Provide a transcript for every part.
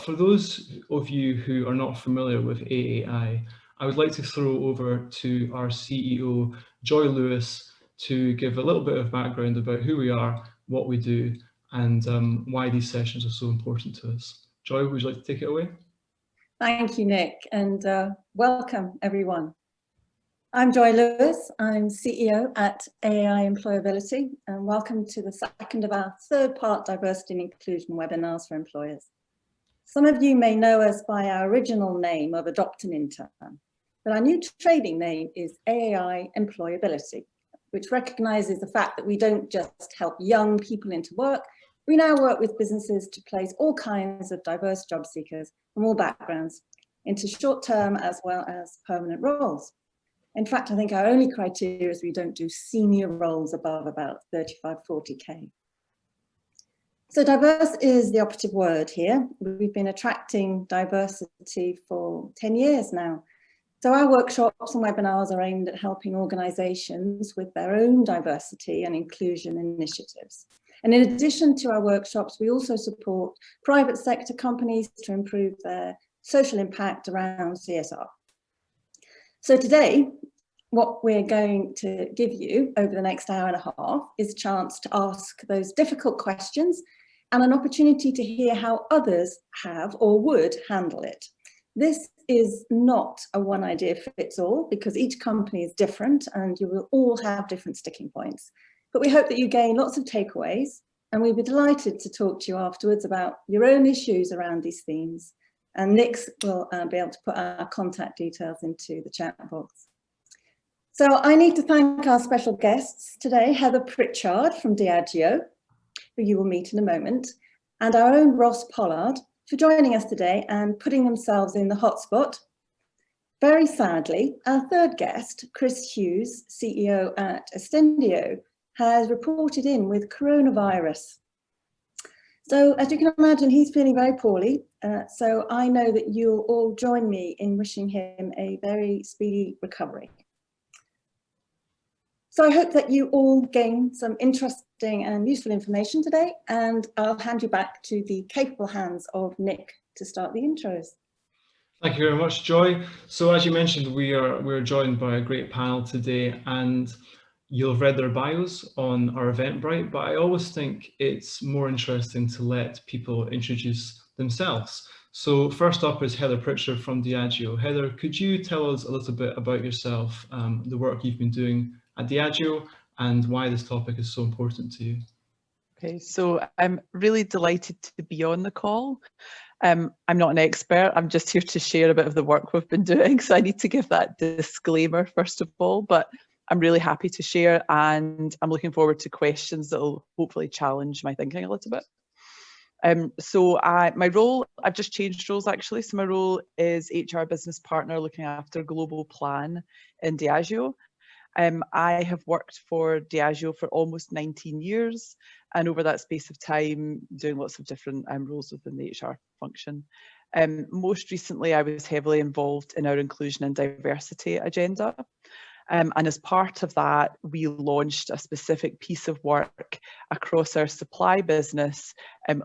for those of you who are not familiar with AAI, I would like to throw over to our CEO, Joy Lewis, to give a little bit of background about who we are, what we do, and why these sessions are so important to us. Joy, would you like to take it away? Thank you, Nick, and welcome everyone. I'm Joy Lewis, I'm CEO at AAI EmployAbility, and welcome to the second of our third-part diversity and inclusion webinars for employers. Some of you may know us by our original name of Adopt an Intern, but our new trading name is AAI EmployAbility, which recognises the fact that we don't just help young people into work, we now work with businesses to place all kinds of diverse job seekers from all backgrounds into short-term as well as permanent roles. In fact, I think our only criteria is we don't do senior roles above about 35, 40K. So diverse is the operative word here. We've been attracting diversity for 10 years now. So our workshops and webinars are aimed at helping organisations with their own diversity and inclusion initiatives. And in addition to our workshops, we also support private sector companies to improve their social impact around CSR. So today, what we're going to give you over the next hour and a half is a chance to ask those difficult questions and an opportunity to hear how others have or would handle it. This is not a one idea fits all because each company is different and you will all have different sticking points. But we hope that you gain lots of takeaways, and we'd be delighted to talk to you afterwards about your own issues around these themes. And Nick will be able to put our contact details into the chat box. So I need to thank our special guests today, Heather Pritchard from Diageo, who you will meet in a moment, and our own Ross Pollard for joining us today and putting themselves in the hotspot. Very sadly, our third guest, Chris Hughes, CEO at Estendio, has reported in with coronavirus. So as you can imagine, he's feeling very poorly. So I know that you'll all join me in wishing him a very speedy recovery. So I hope that you all gain some interesting and useful information today, and I'll hand you back to the capable hands of Nick to start the intros. Thank you very much, Joy. So as you mentioned, we're joined by a great panel today, and you'll have read their bios on our Eventbrite, but I always think it's more interesting to let people introduce themselves. So first up is Heather Pritchard from Diageo. Heather, could you tell us a little bit about yourself, the work you've been doing at Diageo, and why this topic is so important to you? Okay, so I'm really delighted to be on the call. I'm not an expert, I'm just here to share a bit of the work we've been doing, so I need to give that disclaimer first of all, but I'm really happy to share, and I'm looking forward to questions that will hopefully challenge my thinking a little bit. So my role, I've just changed roles actually, so my role is HR business partner looking after global plan in Diageo. I have worked for Diageo for almost 19 years, and over that space of time doing lots of different roles within the HR function. Most recently I was heavily involved in our inclusion and diversity agenda. And as part of that, we launched a specific piece of work across our supply business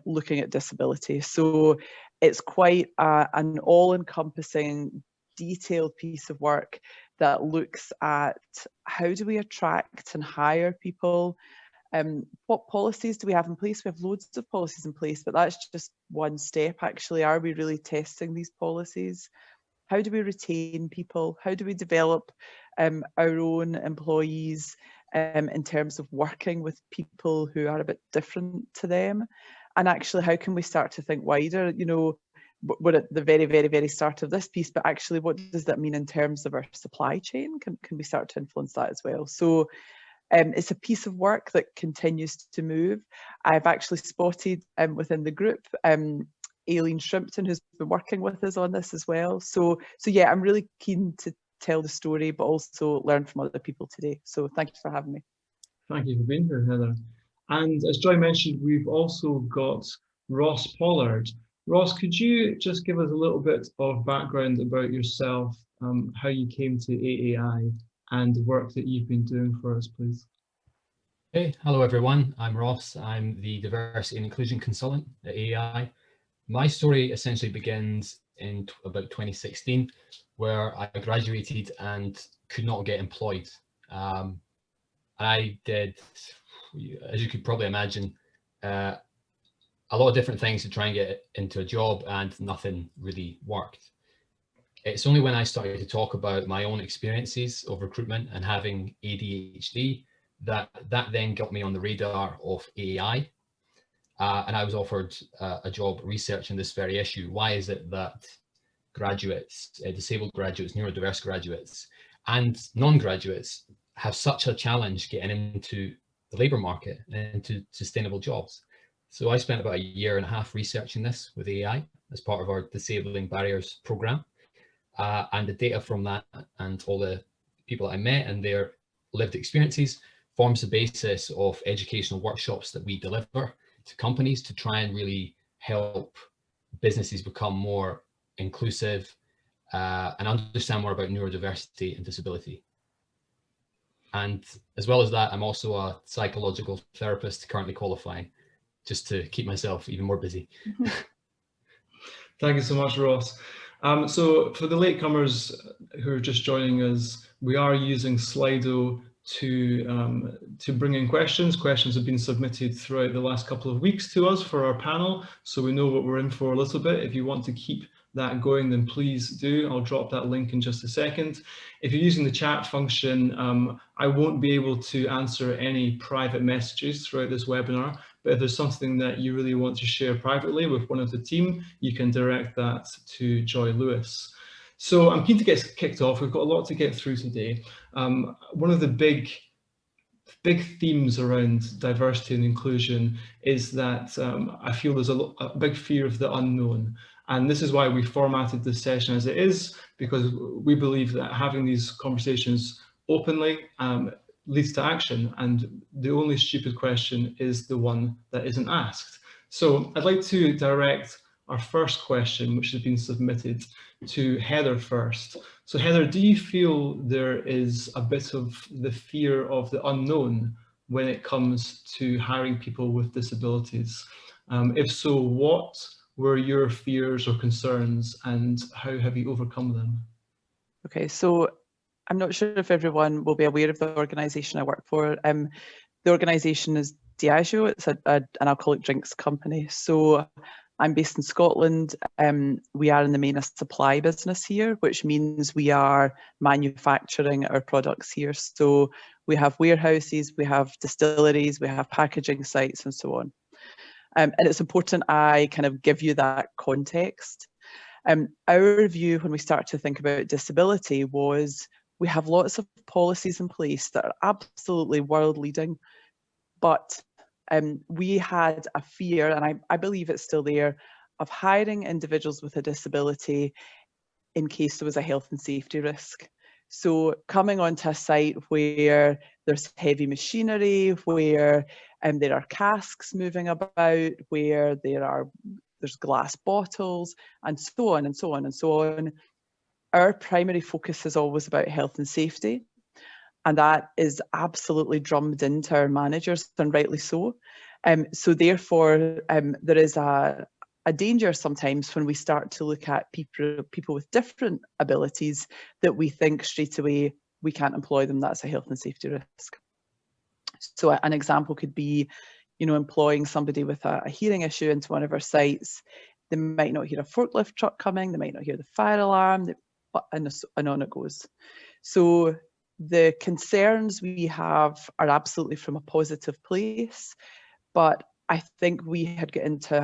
looking at disability. So it's quite an all-encompassing, detailed piece of work that looks at how do we attract and hire people, what policies do we have in place? We have loads of policies in place, but that's just one step actually. Are we really testing these policies? How do we retain people? How do we develop our own employees in terms of working with people who are a bit different to them? And actually, how can we start to think wider? You know, we're at the very, very, very start of this piece, but actually, what does that mean in terms of our supply chain? Can we start to influence that as well? So it's a piece of work that continues to move. I've actually spotted within the group Aileen Shrimpton, who's been working with us on this as well. So yeah, I'm really keen to tell the story, but also learn from other people today. So thank you for having me. Thank you for being here, Heather. And as Joy mentioned, we've also got Ross Pollard. Ross, could you just give us a little bit of background about yourself, how you came to AAI and the work that you've been doing for us, please? Hey, hello everyone. I'm Ross. I'm the Diversity and Inclusion Consultant at AAI. My story essentially begins in about 2016, where I graduated and could not get employed. I did, as you could probably imagine, a lot of different things to try and get into a job, and nothing really worked. It's only when I started to talk about my own experiences of recruitment and having ADHD that then got me on the radar of AAI. And I was offered a job researching this very issue. Why is it that graduates, disabled graduates, neurodiverse graduates, and non-graduates have such a challenge getting into the labour market and into sustainable jobs? So I spent about 1.5 years researching this with AAI as part of our Disabling Barriers programme. And the data from that and all the people that I met and their lived experiences forms the basis of educational workshops that we deliver to companies to try and really help businesses become more inclusive and understand more about neurodiversity and disability. And as well as that, I'm also a psychological therapist currently qualifying, just to keep myself even more busy. Thank you so much, Ross. So for the latecomers who are just joining us, we are using Slido to bring in questions. Questions have been submitted throughout the last couple of weeks to us for our panel, so we know what we're in for a little bit. If you want to keep that going, then please do. I'll drop that link in just a second. If you're using the chat function, I won't be able to answer any private messages throughout this webinar, but if there's something that you really want to share privately with one of the team, you can direct that to Joy Lewis. So I'm keen to get kicked off. We've got a lot to get through today. One of the big themes around diversity and inclusion is that I feel there's a big fear of the unknown. And this is why we formatted this session as it is, because we believe that having these conversations openly leads to action, and the only stupid question is the one that isn't asked. So I'd like to direct our first question, which has been submitted, to Heather first. So Heather, do you feel there is a bit of the fear of the unknown when it comes to hiring people with disabilities? If so, what were your fears or concerns, and how have you overcome them? Okay, so I'm not sure if everyone will be aware of the organisation I work for. The organisation is Diageo. It's an alcoholic drinks company. So I'm based in Scotland. We are in the main supply business here, which means we are manufacturing our products here. So we have warehouses, we have distilleries, we have packaging sites and so on. And it's important I kind of give you that context. Our view when we start to think about disability was we have lots of policies in place that are absolutely world leading, but we had a fear, and I believe it's still there, of hiring individuals with a disability in case there was a health and safety risk. So coming onto a site where there's heavy machinery, where there are casks moving about, where there's glass bottles, and so on and so on and so on. Our primary focus is always about health and safety. And that is absolutely drummed into our managers, and rightly so. So therefore, there is a danger sometimes when we start to look at people with different abilities that we think straight away we can't employ them. That's a health and safety risk. So an example could be, employing somebody with a hearing issue into one of our sites. They might not hear a forklift truck coming, they might not hear the fire alarm, and on it goes. So the concerns we have are absolutely from a positive place, but I think we had got into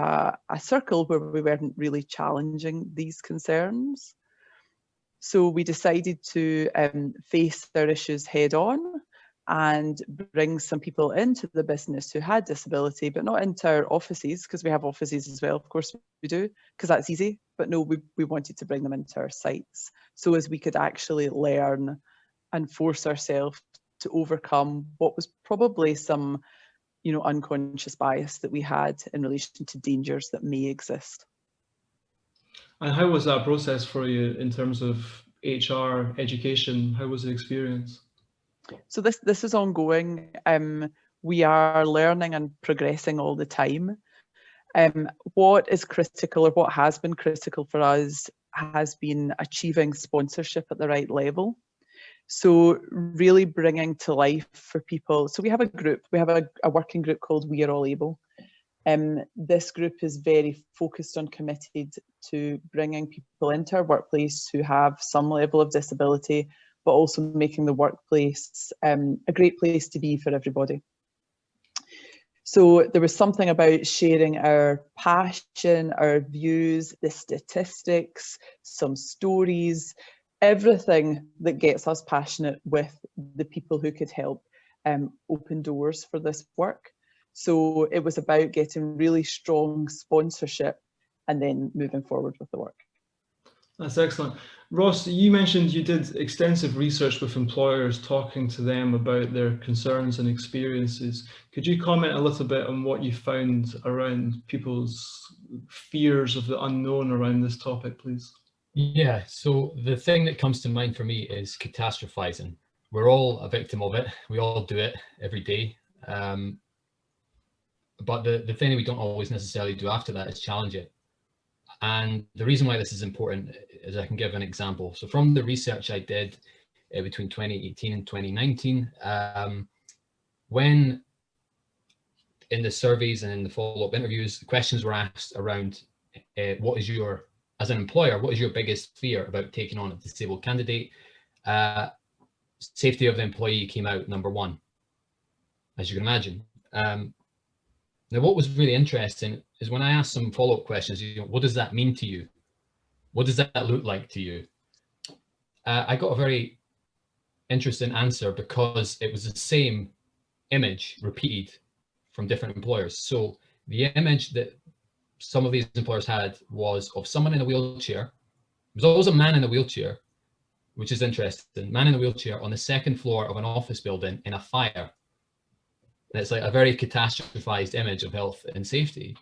a circle where we weren't really challenging these concerns. So we decided to face their issues head on and bring some people into the business who had disability, but not into our offices, because we have offices as well, of course we do, because that's easy. But no, we wanted to bring them into our sites so as we could actually learn and force ourselves to overcome what was probably some, unconscious bias that we had in relation to dangers that may exist. And how was that process for you in terms of HR education? How was the experience? So this is ongoing. We are learning and progressing all the time. What is critical, or what has been critical for us, has been achieving sponsorship at the right level. So really bringing to life for people. So we have a group, we have a working group called We Are All Able. This group is very focused on, committed to bringing people into our workplace who have some level of disability, but also making the workplace a great place to be for everybody. So there was something about sharing our passion, our views, the statistics, some stories, everything that gets us passionate with the people who could help open doors for this work. So it was about getting really strong sponsorship and then moving forward with the work. That's excellent. Ross, you mentioned you did extensive research with employers, talking to them about their concerns and experiences. Could you comment a little bit on what you found around people's fears of the unknown around this topic, please? Yeah, so the thing that comes to mind for me is catastrophizing. We're all a victim of it. We all do it every day. But the thing that we don't always necessarily do after that is challenge it. And the reason why this is important is I can give an example. So from the research I did between 2018 and 2019, when in the surveys and in the follow-up interviews, the questions were asked around what is your, as an employer, what is your biggest fear about taking on a disabled candidate? Safety of the employee came out number one, as you can imagine. Now, what was really interesting is when I asked some follow-up questions, what does that mean to you? What does that look like to you? I got a very interesting answer because it was the same image repeated from different employers. So the image that some of these employers had was of someone in a wheelchair. It was always a man in a wheelchair, which is interesting. Man in a wheelchair on the second floor of an office building in a fire. And it's like a very catastrophized image of health and safety.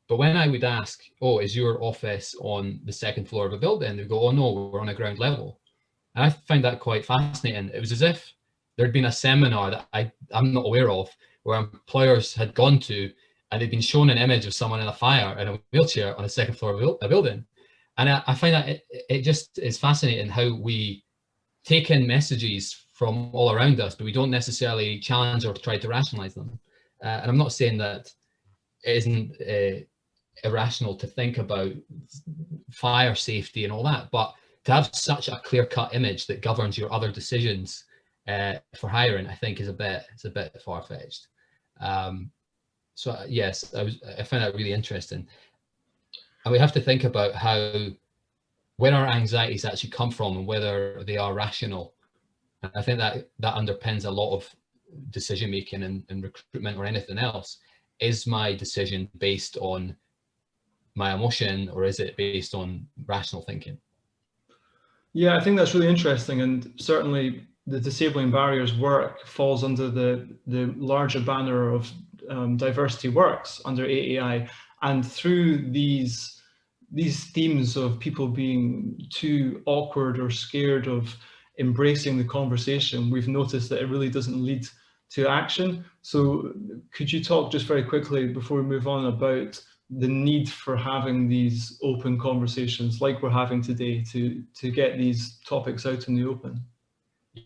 But when I would ask, oh, is your office on the second floor of a building? They'd go, oh no, we're on a ground level. And I find that quite fascinating. It was as if there'd been a seminar that I'm not aware of, where employers had gone to and they'd been shown an image of someone in a fire in a wheelchair on the second floor of a building. And I find that it just is fascinating how we take in messages from all around us, but we don't necessarily challenge or try to rationalize them. And I'm not saying that it isn't irrational to think about fire safety and all that, but to have such a clear-cut image that governs your other decisions for hiring, I think it's a bit far-fetched. So yes, I find that really interesting. And we have to think about where our anxieties actually come from and whether they are rational. And I think that underpins a lot of decision making and recruitment or anything else. Is my decision based on my emotion, or is it based on rational thinking? Yeah, I think that's really interesting, and certainly the disabling barriers work falls under the larger banner of diversity works under AAI, and through these themes of people being too awkward or scared of embracing the conversation, we've noticed that it really doesn't lead to action. So could you talk just very quickly before we move on about the need for having these open conversations like we're having today to get these topics out in the open?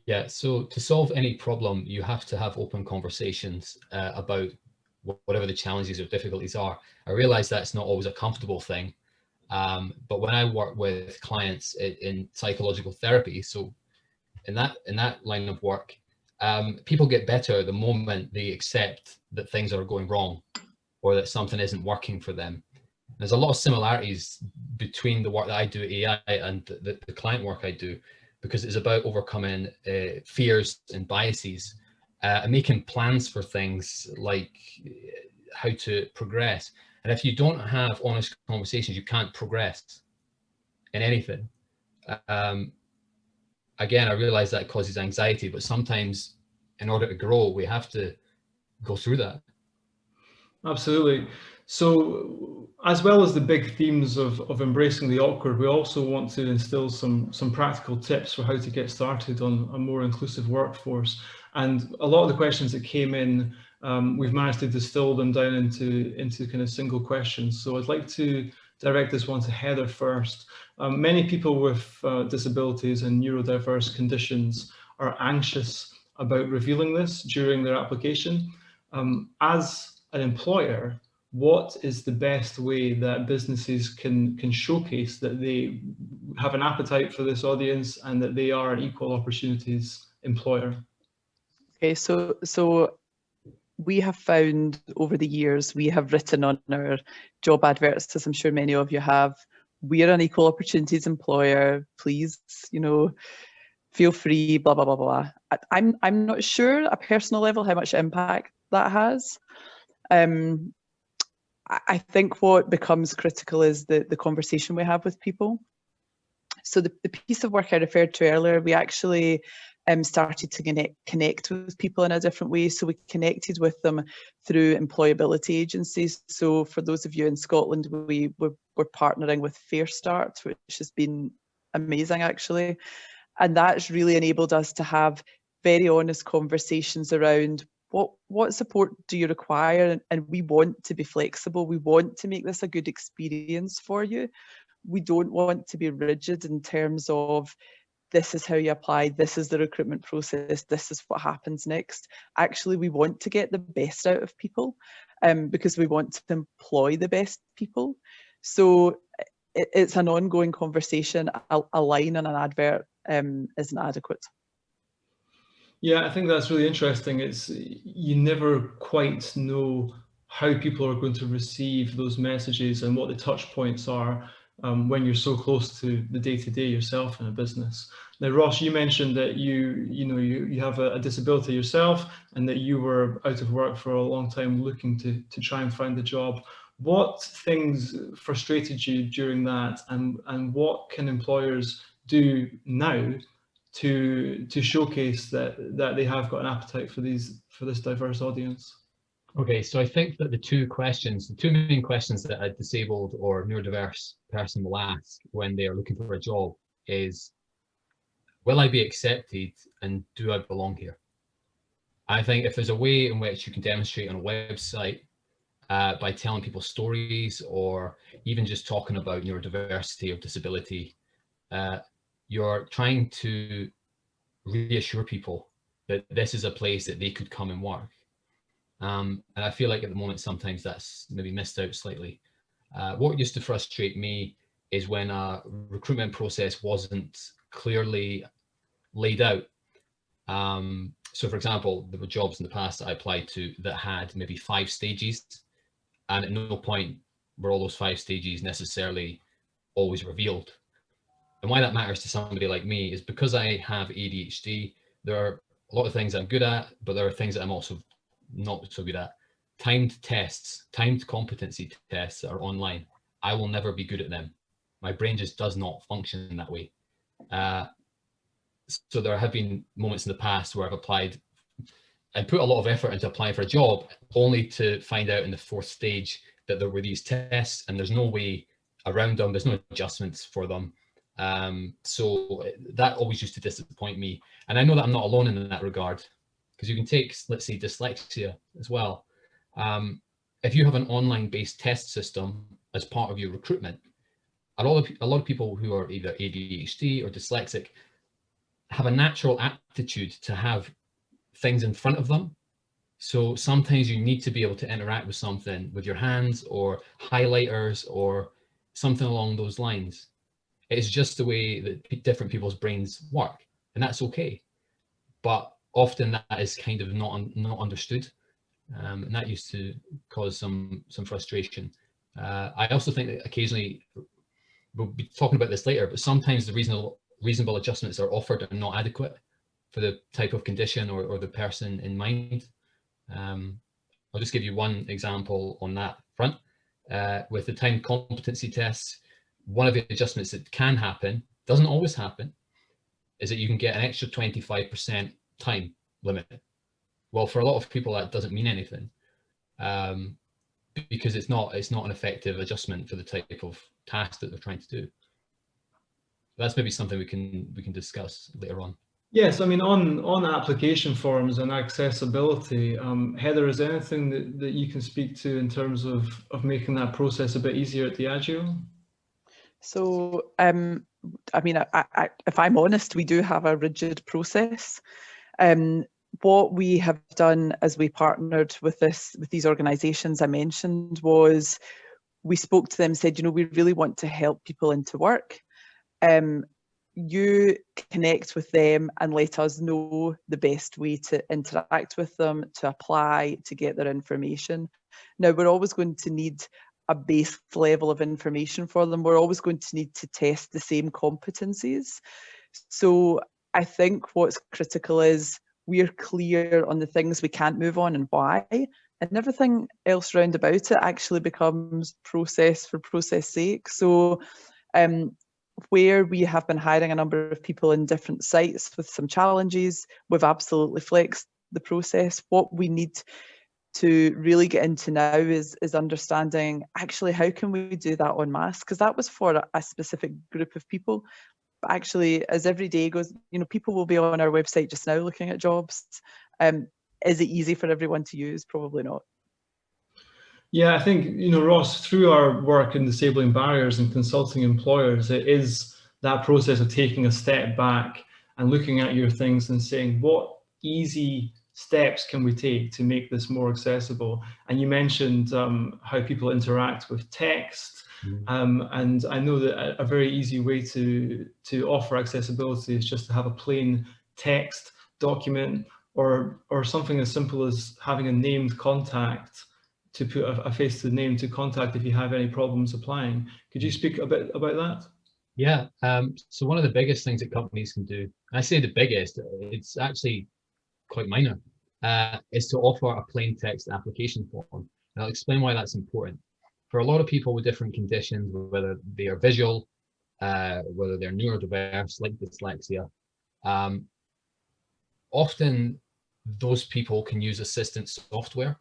Yeah, so to solve any problem, you have to have open conversations about whatever the challenges or difficulties are. I realize that's not always a comfortable thing, but when I work with clients in psychological therapy, so in that line of work, people get better the moment they accept that things are going wrong or that something isn't working for them. There's a lot of similarities between the work that I do at AI and the client work I do, because it's about overcoming fears and biases and making plans for things like how to progress. And if you don't have honest conversations, you can't progress in anything. Again, I realize that causes anxiety, but sometimes in order to grow, we have to go through that. Absolutely. So as well as the big themes of embracing the awkward, we also want to instill some practical tips for how to get started on a more inclusive workforce. And a lot of the questions that came in we've managed to distill them down into kind of single questions. So I'd like to direct this one to Heather first. Many people with disabilities and neurodiverse conditions are anxious about revealing this during their application. As an employer, what is the best way that businesses can showcase that they have an appetite for this audience and that they are an equal opportunities employer? Okay, so we have found over the years, we have written on our job adverts, as I'm sure many of you have, we're an equal opportunities employer, please, you know, feel free, blah, blah, blah, blah. I'm not sure at a personal level how much impact that has. I think what becomes critical is the conversation we have with people. So the piece of work I referred to earlier, we actually started to connect with people in a different way. So we connected with them through employability agencies. So for those of you in Scotland, we're partnering with Fair Start, which has been amazing actually. And that's really enabled us to have very honest conversations around what support do you require? And we want to be flexible. We want to make this a good experience for you. We don't want to be rigid in terms of this is how you apply, this is the recruitment process, this is what happens next. Actually, we want to get the best out of people because we want to employ the best people. So it's an ongoing conversation. A line in an advert isn't adequate. Yeah, I think that's really interesting. It's you never quite know how people are going to receive those messages and what the touch points are when you're so close to the day-to-day yourself in a business. Now, Ross, you mentioned that you have a disability yourself and that you were out of work for a long time looking to try and find a job. What things frustrated you during that, and what can employers do now to showcase that they have got an appetite for this diverse audience? Okay, so I think that the two main questions that a disabled or neurodiverse person will ask when they are looking for a job is, will I be accepted and do I belong here? I think if there's a way in which you can demonstrate on a website by telling people stories or even just talking about neurodiversity or disability, you're trying to reassure people that this is a place that they could come and work. And I feel like at the moment, sometimes that's maybe missed out slightly. What used to frustrate me is when a recruitment process wasn't clearly laid out. So for example, there were jobs in the past that I applied to that had maybe 5 stages, and at no point were all those 5 stages necessarily always revealed. And why that matters to somebody like me is because I have ADHD, there are a lot of things I'm good at, but there are things that I'm also not so good at. Timed tests, timed competency tests are online. I will never be good at them. My brain just does not function that way. So there have been moments in the past where I've applied and put a lot of effort into applying for a job, only to find out in the 4th stage that there were these tests and there's no way around them. There's no adjustments for them. So that always used to disappoint me. And I know that I'm not alone in that regard, because you can take, let's say, dyslexia as well. If you have an online-based test system as part of your recruitment, a lot of people who are either ADHD or dyslexic have a natural aptitude to have things in front of them. So sometimes you need to be able to interact with something with your hands or highlighters or something along those lines. It's just the way that different people's brains work, and that's okay. But often that is kind of not understood, and that used to cause some frustration. I also think that occasionally, we'll be talking about this later, but sometimes the reasonable adjustments are offered are not adequate for the type of condition or the person in mind. I'll just give you one example on that front. With the timed competency tests, one of the adjustments that can happen, doesn't always happen, is that you can get an extra 25% time limit. Well, for a lot of people, that doesn't mean anything, because it's not an effective adjustment for the type of task that they're trying to do. That's maybe something we can discuss later on. Yes, I mean, on application forms and accessibility, Heather, is there anything that you can speak to in terms of making that process a bit easier at Diageo? So, I mean, if I'm honest, we do have a rigid process. What we have done as we partnered with these organisations I mentioned was we spoke to them, said, you know, we really want to help people into work. You connect with them and let us know the best way to interact with them, to apply, to get their information. Now, we're always going to need a base level of information for them. We're always going to need to test the same competencies. So I think what's critical is we're clear on the things we can't move on and why, and everything else round about it actually becomes process for process sake. So where we have been hiring a number of people in different sites with some challenges, we've absolutely flexed the process. What we need to really get into now is understanding actually how can we do that en masse, because that was for a specific group of people. But actually, as every day goes, you know, people will be on our website just now looking at jobs. Is it easy for everyone to use? Probably not. Yeah, I think, you know, Ross, through our work in disabling barriers and consulting employers, it is that process of taking a step back and looking at your things and saying, what easy steps can we take to make this more accessible? And you mentioned how people interact with text. And I know that a very easy way to offer accessibility is just to have a plain text document or something as simple as having a named contact to put a face to the name to contact if you have any problems applying. Could you speak a bit about that? Yeah, so one of the biggest things that companies can do, I say the biggest, it's actually quite minor, is to offer a plain text application form. And I'll explain why that's important. For a lot of people with different conditions, whether they are visual, whether they're neurodiverse, like dyslexia, often those people can use assistance software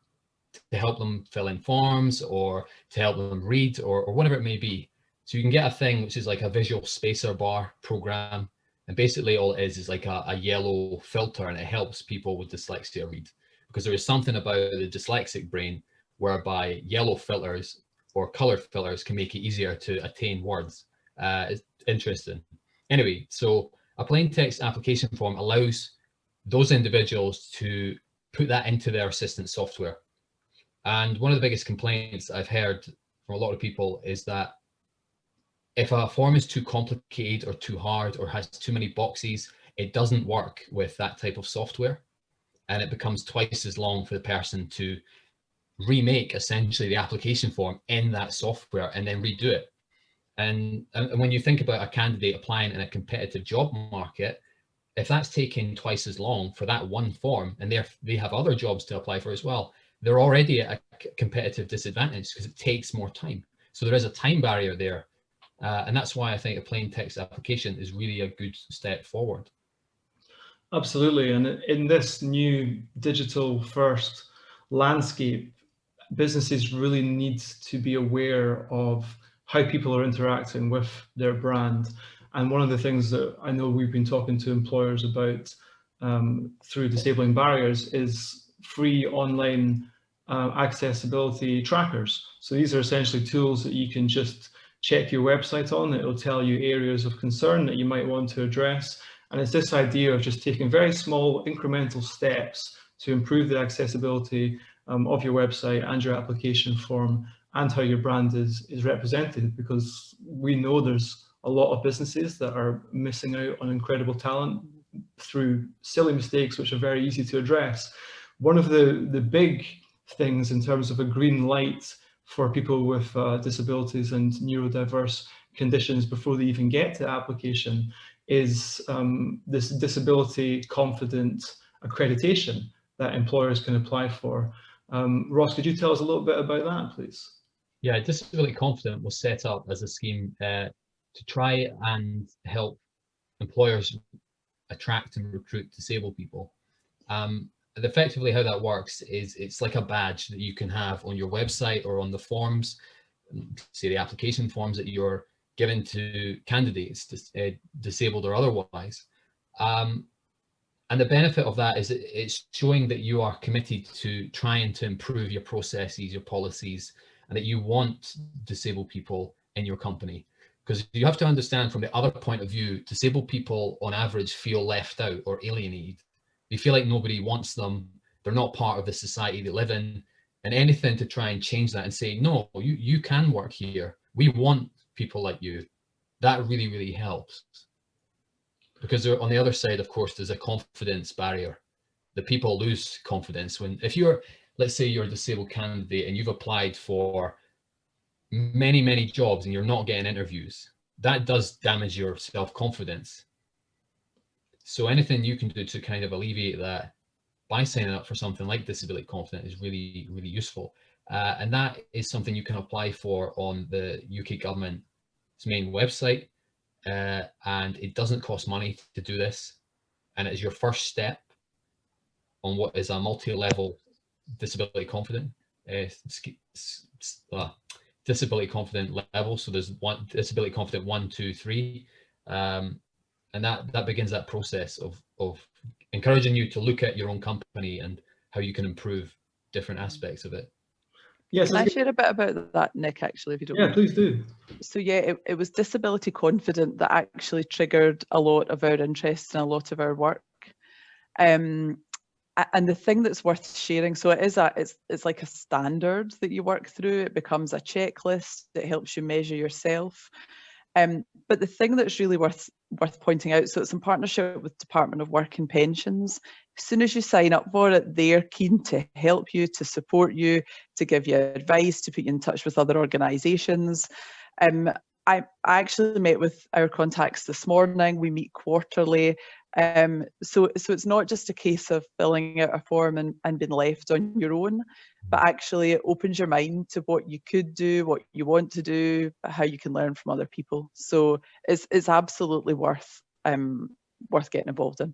to help them fill in forms or to help them read or whatever it may be. So you can get a thing which is like a visual spacer bar program. And basically all it is like a yellow filter, and it helps people with dyslexia read. Because there is something about the dyslexic brain whereby yellow filters or colored filters can make it easier to attain words. It's interesting. Anyway, so a plain text application form allows those individuals to put that into their assistance software. And one of the biggest complaints I've heard from a lot of people is that if a form is too complicated or too hard or has too many boxes, it doesn't work with that type of software. And it becomes twice as long for the person to remake essentially the application form in that software and then redo it. And when you think about a candidate applying in a competitive job market, if that's taking twice as long for that one form, and they have other jobs to apply for as well, they're already at a competitive disadvantage because it takes more time. So there is a time barrier there. And that's why I think a plain text application is really a good step forward. Absolutely. And in this new digital first landscape, businesses really need to be aware of how people are interacting with their brand. And one of the things that I know we've been talking to employers about through Disabling Barriers is free online accessibility trackers. So these are essentially tools that you can just check your website on. It'll tell you areas of concern that you might want to address. And it's this idea of just taking very small incremental steps to improve the accessibility of your website and your application form and how your brand is represented, because we know there's a lot of businesses that are missing out on incredible talent through silly mistakes which are very easy to address. One of the big things in terms of a green light for people with disabilities and neurodiverse conditions before they even get to application is this disability confident accreditation that employers can apply for. Ross, could you tell us a little bit about that, please? Yeah, Disability Confident was set up as a scheme to try and help employers attract and recruit disabled people. Effectively how that works is it's like a badge that you can have on your website or on the forms, say the application forms that you're given to candidates, disabled or otherwise. And the benefit of that is it's showing that you are committed to trying to improve your processes, your policies, and that you want disabled people in your company. Because you have to understand from the other point of view, disabled people on average feel left out or alienated. They feel like nobody wants them. They're not part of the society they live in. And anything to try and change that and say, no, you can work here. We want people like you. That really, really helps. Because on the other side, of course, there's a confidence barrier. The people lose confidence when, if you're, let's say you're a disabled candidate and you've applied for many, many jobs and you're not getting interviews, that does damage your self-confidence. So anything you can do to kind of alleviate that by signing up for something like Disability Confident is really, really useful. And that is something you can apply for on the UK government's main website. And it doesn't cost money to do this. And it is your first step on what is a multi-level Disability Confident Disability Confident level. So there's one Disability Confident 1, 2, 3. And that begins that process of encouraging you to look at your own company and how you can improve different aspects of it. Yes. Can I share a bit about that, Nick, actually, if you don't mind? Yeah, please do. So yeah, it was Disability Confident that actually triggered a lot of our interest and a lot of our work. And the thing that's worth sharing, so it's like a standard that you work through. It becomes a checklist that helps you measure yourself. But the thing that's really worth pointing out, so it's in partnership with Department of Work and Pensions. As soon as you sign up for it, they're keen to help you, to support you, to give you advice, to put you in touch with other organisations. I actually met with our contacts this morning. We meet quarterly. So it's not just a case of filling out a form and being left on your own, but actually it opens your mind to what you could do, what you want to do, how you can learn from other people. So it's absolutely worth getting involved in.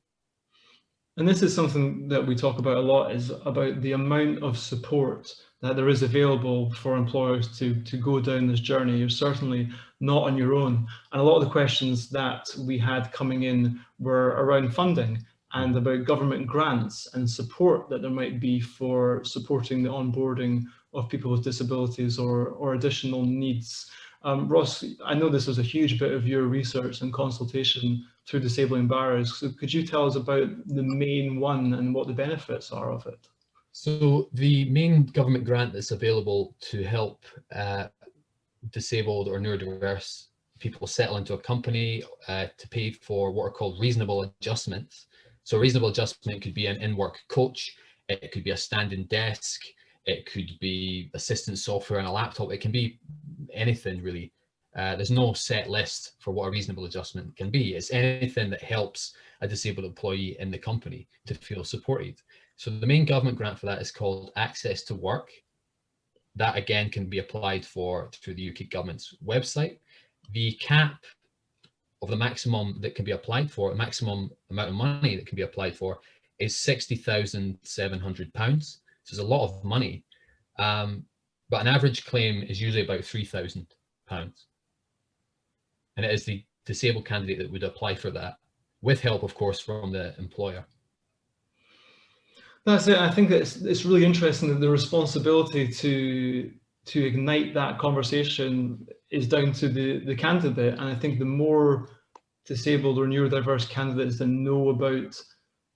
And this is something that we talk about a lot, is about the amount of support that there is available for employers to go down this journey. You're certainly not on your own. And a lot of the questions that we had coming in were around funding and about government grants and support that there might be for supporting the onboarding of people with disabilities or additional needs. Ross, I know this was a huge bit of your research and consultation through disabling barriers. So could you tell us about the main one and what the benefits are of it? So the main government grant that's available to help disabled or neurodiverse people settle into a company to pay for what are called reasonable adjustments. So a reasonable adjustment could be an in-work coach, it could be a standing desk, it could be assistant software on a laptop, it can be anything really. There's no set list for what a reasonable adjustment can be. It's anything that helps a disabled employee in the company to feel supported. So the main government grant for that is called Access to Work. That again can be applied for through the UK government's website. The cap of the maximum that can be applied for, the maximum amount of money that can be applied for, is £60,700. So it's a lot of money, but an average claim is usually about £3,000. And it is the disabled candidate that would apply for that, with help, of course, from the employer. That's it. I think it's really interesting that the responsibility to ignite that conversation is down to the candidate. And I think the more disabled or neurodiverse candidates that know about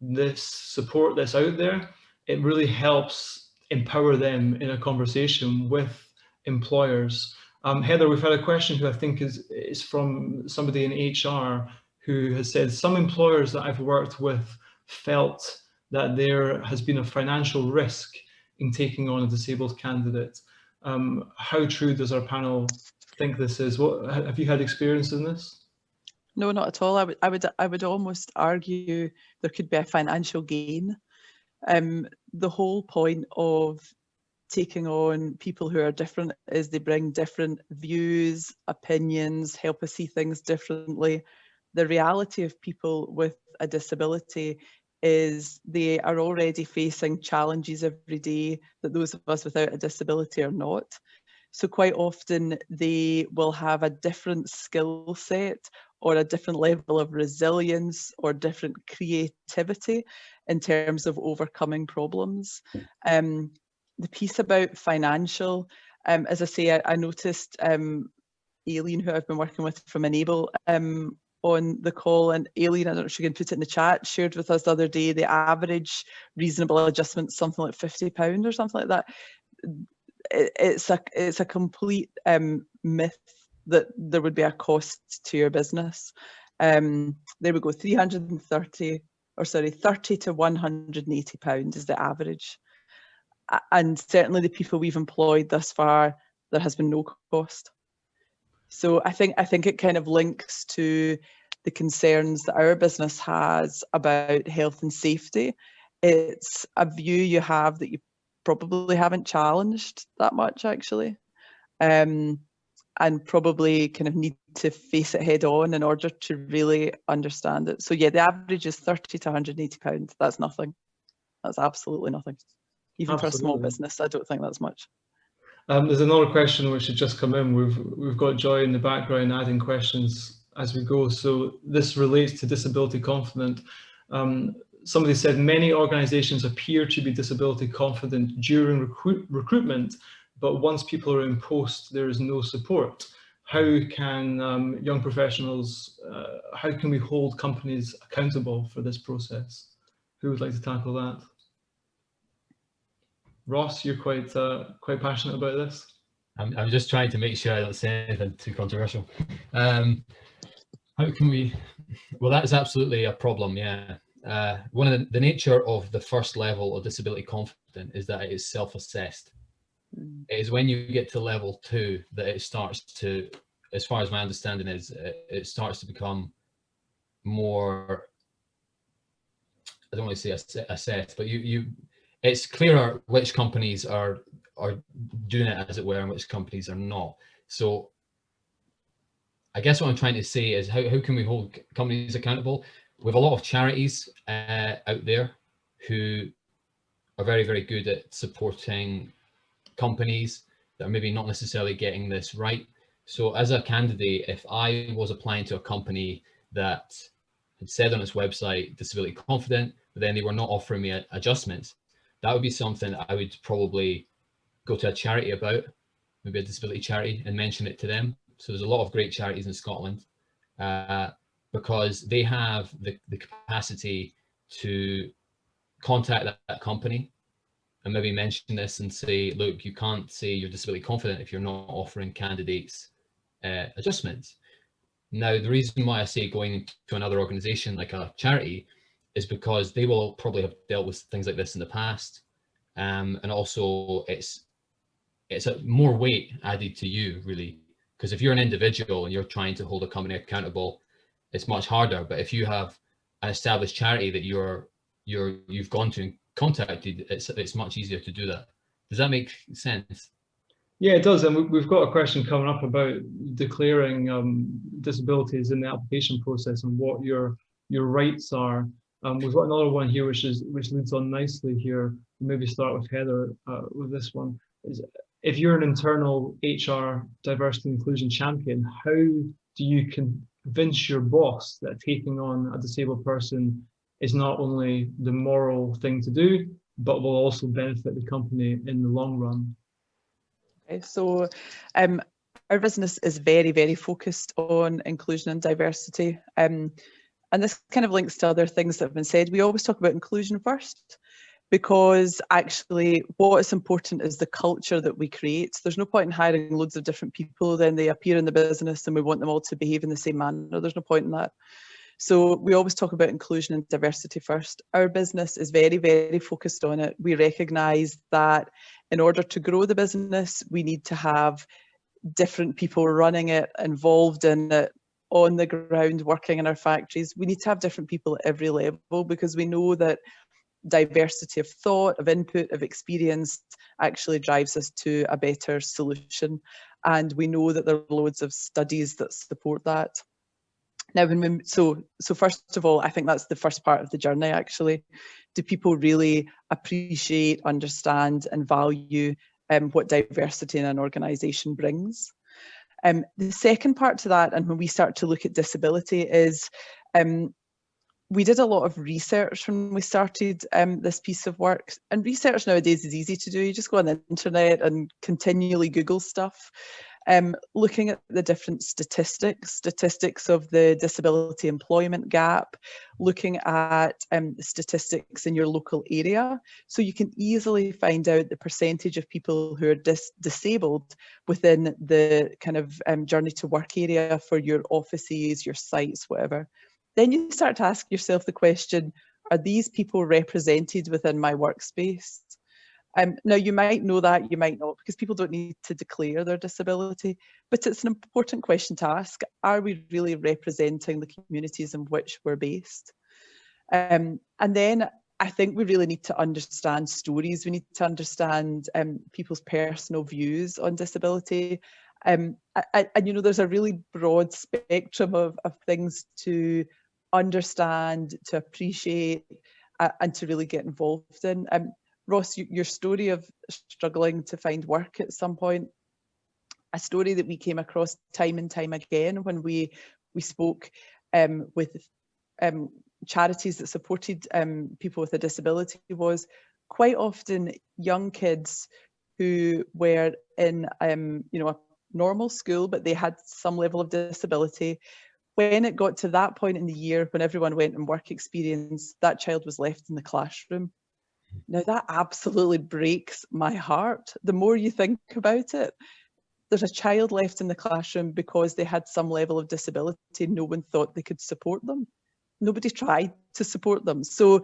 this support that's out there, it really helps empower them in a conversation with employers. Heather, we've had a question who I think is from somebody in HR who has said, some employers that I've worked with felt that there has been a financial risk in taking on a disabled candidate. How true does our panel think this is? What have you had experience in this? No, not at all. I would almost argue there could be a financial gain. The whole point of taking on people who are different is they bring different views, opinions, help us see things differently. The reality of people with a disability is they are already facing challenges every day that those of us without a disability are not. So quite often they will have a different skill set or a different level of resilience or different creativity in terms of overcoming problems. The piece about financial, as I say, I noticed Aileen, who I've been working with from Enable, on the call, and Aileen, I don't know if she can put it in the chat, shared with us the other day the average reasonable adjustment, something like £50 or something like that. It's a complete myth that there would be a cost to your business. There we go, 30 to £180 is the average. And certainly the people we've employed thus far, there has been no cost. So I think it kind of links to the concerns that our business has about health and safety. It's a view you have that you probably haven't challenged that much, actually, and probably kind of need to face it head on in order to really understand it. So yeah, the average is £30 to £180. That's nothing. That's absolutely nothing. Even for a small business, I don't think that's much. There's another question which has just come in. We've got Joy in the background adding questions as we go. So this relates to disability confident. Somebody said many organizations appear to be disability confident during recruitment, but once people are in post, there is no support. How can young professionals, how can we hold companies accountable for this process? Who would like to tackle that? Ross, you're quite passionate about this. I'm just trying to make sure I don't say anything too controversial. How can we? Well, that's absolutely a problem. Yeah. One of the nature of the first level of disability confident is that it is self-assessed. It is when you get to level 2 that it starts to, as far as my understanding is, it starts to become more, I don't want to say assessed, but it's clearer which companies are doing it, as it were, and which companies are not. So I guess what I'm trying to say is how can we hold companies accountable? We have a lot of charities out there who are very, very good at supporting companies that are maybe not necessarily getting this right. So as a candidate, if I was applying to a company that had said on its website disability confident, but then they were not offering me adjustments, that would be something I would probably go to a charity about, maybe a disability charity, and mention it to them. So there's a lot of great charities in Scotland because they have the capacity to contact that company and maybe mention this and say, look, you can't say you're disability confident if you're not offering candidates adjustments. Now, the reason why I say going to another organization like a charity is because they will probably have dealt with things like this in the past. And also it's a more weight added to you, really, because if you're an individual and you're trying to hold a company accountable, it's much harder. But if you have an established charity that you've gone to and contacted, it's much easier to do that. Does that make sense? Yeah, it does. And we've got a question coming up about declaring disabilities in the application process and what your rights are. We've got another one here which leads on nicely here. Maybe start with Heather with this one. If you're an internal HR diversity and inclusion champion, how do you convince your boss that taking on a disabled person is not only the moral thing to do, but will also benefit the company in the long run? Okay, so our business is very, very focused on inclusion and diversity. And this kind of links to other things that have been said. We always talk about inclusion first, because actually what is important is the culture that we create. There's no point in hiring loads of different people, then they appear in the business and we want them all to behave in the same manner. There's no point in that. So we always talk about inclusion and diversity first. Our business is very, very focused on it. We recognise that in order to grow the business, we need to have different people running it, involved in it, on the ground, working in our factories. We need to have different people at every level, because we know that diversity of thought, of input, of experience actually drives us to a better solution. And we know that there are loads of studies that support that. Now, so first of all, I think that's the first part of the journey, actually. Do people really appreciate, understand and value what diversity in an organisation brings? The second part to that, and when we start to look at disability, is we did a lot of research when we started this piece of work. And research nowadays is easy to do. You just go on the internet and continually Google stuff. Looking at the different statistics of the disability employment gap, looking at statistics in your local area. So you can easily find out the percentage of people who are disabled within the kind of journey to work area for your offices, your sites, whatever. Then you start to ask yourself the question, are these people represented within my workspace? Now, you might know that, you might not, because people don't need to declare their disability, but it's an important question to ask. Are we really representing the communities in which we're based? And then I think we really need to understand stories. We need to understand people's personal views on disability. And you know, there's a really broad spectrum of things to understand, to appreciate, and to really get involved in. Ross, your story of struggling to find work at some point, a story that we came across time and time again when we spoke with charities that supported people with a disability, was quite often young kids who were in you know, a normal school, but they had some level of disability. When it got to that point in the year when everyone went on work experience, that child was left in the classroom. Now that absolutely breaks my heart. The more you think about it, there's a child left in the classroom because they had some level of disability. No one thought they could support them. Nobody tried to support them. So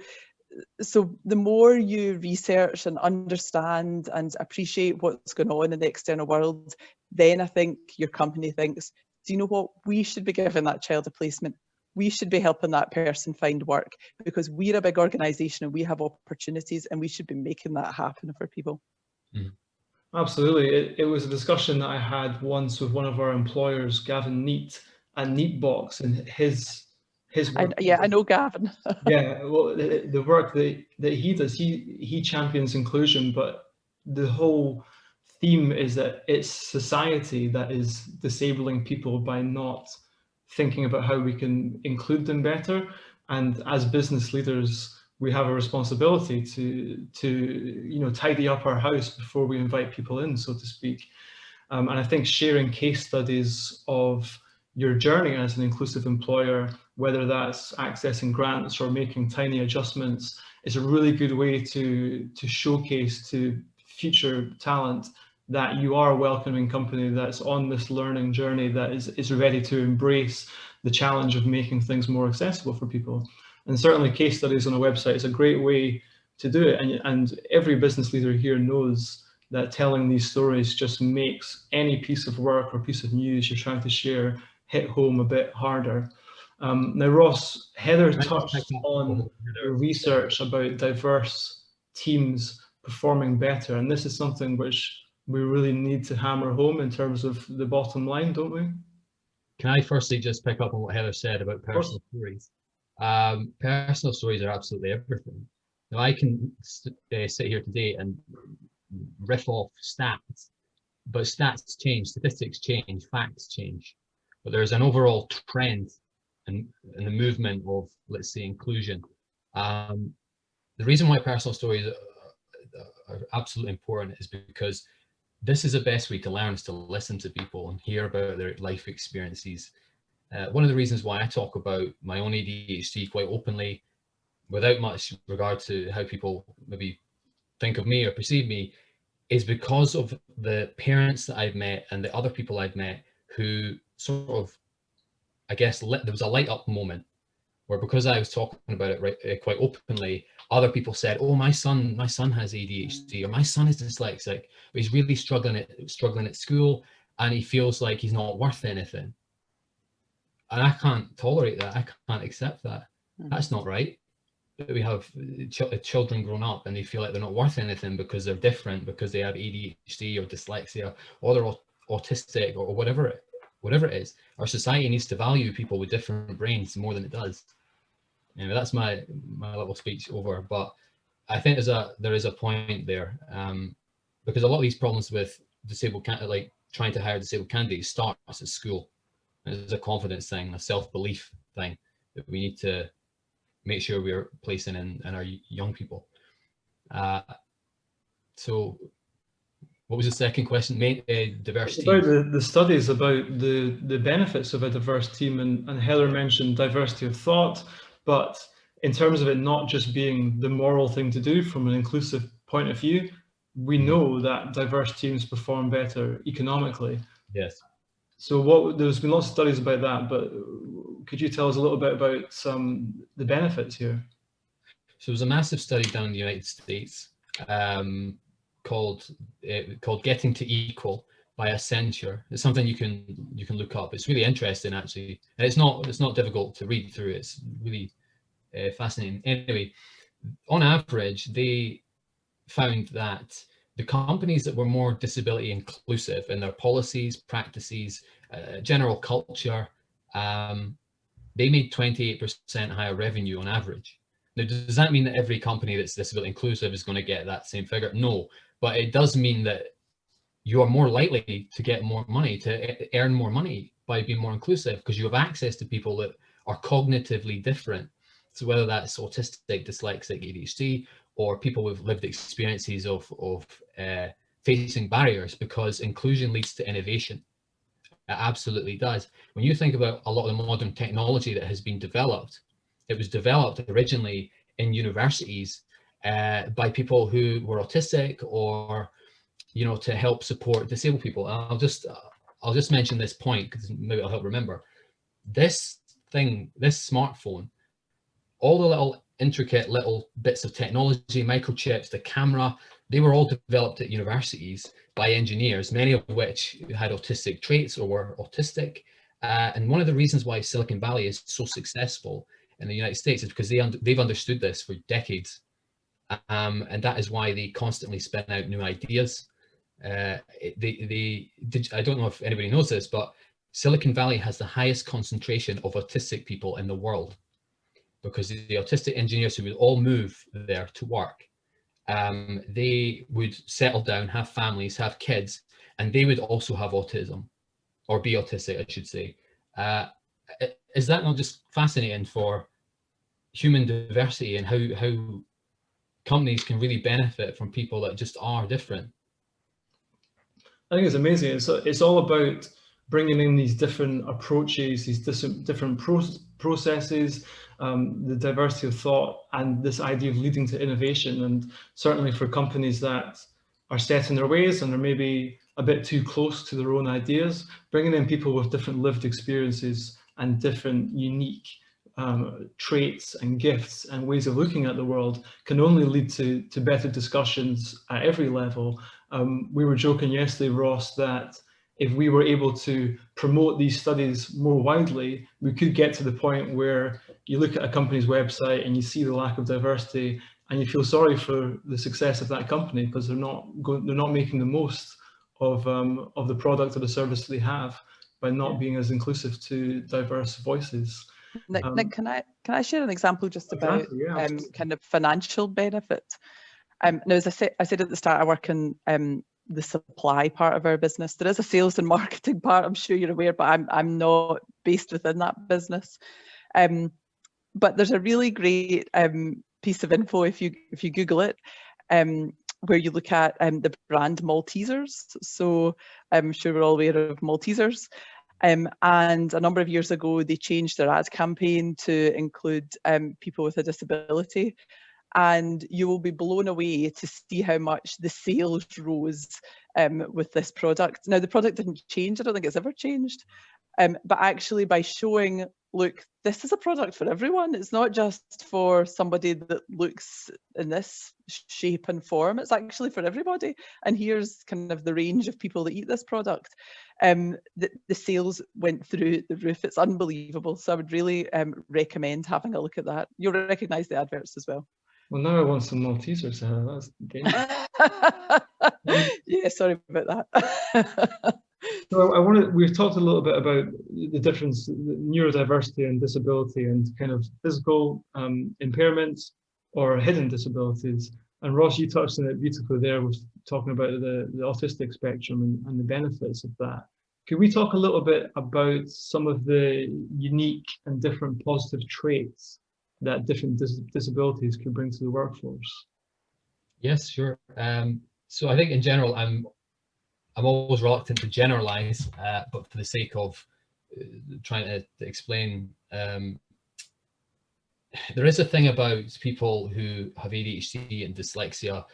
the more you research and understand and appreciate what's going on in the external world, then I think your company thinks, do you know what? We should be giving that child a placement. We should be helping that person find work, because we're a big organisation and we have opportunities and we should be making that happen for people. Mm. Absolutely. It was a discussion that I had once with one of our employers, Gavin Neat, at Neatbox, and his work. Yeah, I know Gavin. Yeah, well, the work that he does, he champions inclusion, but the whole theme is that it's society that is disabling people by not thinking about how we can include them better. And as business leaders, we have a responsibility to you know, tidy up our house before we invite people in, so to speak. And I think sharing case studies of your journey as an inclusive employer, whether that's accessing grants or making tiny adjustments, is a really good way to showcase to future talent that you are a welcoming company that's on this learning journey, that is ready to embrace the challenge of making things more accessible for people. And certainly case studies on a website is a great way to do it. And every business leader here knows that telling these stories just makes any piece of work or piece of news you're trying to share hit home a bit harder. Now, Ross, Heather touched on the research about diverse teams performing better, and this is something which we really need to hammer home in terms of the bottom line, don't we? Can I firstly just pick up on what Heather said about personal stories? Personal stories are absolutely everything. Now, I can sit here today and riff off stats, but stats change, statistics change, facts change. But there's an overall trend in the movement of, let's say, inclusion. The reason why personal stories are absolutely important is because this is the best way to learn, is to listen to people and hear about their life experiences. One of the reasons why I talk about my own ADHD quite openly, without much regard to how people maybe think of me or perceive me, is because of the parents that I've met and the other people I've met who sort of, I guess, there was a light up moment where, because I was talking about it quite openly, other people said, oh, my son has ADHD, or my son is dyslexic, but he's really struggling at school and he feels like he's not worth anything. And I can't tolerate that. I can't accept that. That's not right. We have children grown up and they feel like they're not worth anything because they're different, because they have ADHD or dyslexia, or they're autistic, or whatever it is. Our society needs to value people with different brains more than it does. Anyway, that's my little speech over. But I think there is a point there, because a lot of these problems with disabled, like trying to hire disabled candidates starts at school. It's a confidence thing, a self-belief thing that we need to make sure we're placing in our young people. So what was the second question? Diverse teams. About the studies about the benefits of a diverse team, and Heather mentioned diversity of thought, but in terms of it not just being the moral thing to do from an inclusive point of view, we know that diverse teams perform better economically. Yes. So there's been lots of studies about that, but could you tell us a little bit about the benefits here? So there's a massive study done in the United States called Getting to Equal by Accenture. It's something you can look up. It's really interesting, actually, and it's not difficult to read through. It's really fascinating. Anyway, on average, they found that the companies that were more disability inclusive in their policies, practices, general culture, they made 28% higher revenue on average. Now, does that mean that every company that's disability inclusive is going to get that same figure? No, but it does mean that you are more likely to get more money, to earn more money by being more inclusive, because you have access to people that are cognitively different. So whether that's autistic, dyslexic, ADHD, or people with lived experiences of facing barriers, because inclusion leads to innovation. It absolutely does. When you think about a lot of the modern technology that has been developed, it was developed originally in universities by people who were autistic, or to help support disabled people. I'll just mention this point because maybe it'll help remember. This smartphone, all the little intricate little bits of technology, microchips, the camera, they were all developed at universities by engineers, many of which had autistic traits or were autistic. And one of the reasons why Silicon Valley is so successful in the United States is because they've understood this for decades. And that is why they constantly spin out new ideas. I don't know if anybody knows this, but Silicon Valley has the highest concentration of autistic people in the world, because the autistic engineers who would all move there to work, they would settle down, have families, have kids, and they would also have autism, or be autistic, I should say. Is that not just fascinating for human diversity and how companies can really benefit from people that just are different? I think it's amazing. It's all about bringing in these different approaches, these different processes, the diversity of thought, and this idea of leading to innovation. And certainly for companies that are set in their ways and are maybe a bit too close to their own ideas, bringing in people with different lived experiences and different unique traits and gifts and ways of looking at the world can only lead to better discussions at every level. We were joking yesterday, Ross, that if we were able to promote these studies more widely, we could get to the point where you look at a company's website and you see the lack of diversity and you feel sorry for the success of that company, because they're not making the most of the product or the service they have by not being as inclusive to diverse voices. Nick, can I share an example just about exactly, yeah. kind of financial benefit? Now, as I said at the start, I work in the supply part of our business. There is a sales and marketing part, I'm sure you're aware, but I'm not based within that business. But there's a really great piece of info if you Google it, where you look at the brand Maltesers. So I'm sure we're all aware of Maltesers. And a number of years ago, they changed their ad campaign to include people with a disability. And you will be blown away to see how much the sales rose with this product. Now, the product didn't change. I don't think it's ever changed. But actually, by showing, look, this is a product for everyone. It's not just for somebody that looks in this shape and form. It's actually for everybody. And here's kind of the range of people that eat this product. The sales went through the roof. It's unbelievable. So I would really recommend having a look at that. You'll recognise the adverts as well. Well, now I want some Maltesers. That's dangerous. Yeah, sorry about that. So we've talked a little bit about the difference, neurodiversity and disability, and kind of physical impairments or hidden disabilities. And Ross, you touched on it beautifully there with talking about the autistic spectrum and the benefits of that. Could we talk a little bit about some of the unique and different positive traits that different disabilities could bring to the workforce? Yes, sure. So I think in general, I'm always reluctant to generalize, but for the sake of trying to explain, there is a thing about people who have ADHD and dyslexia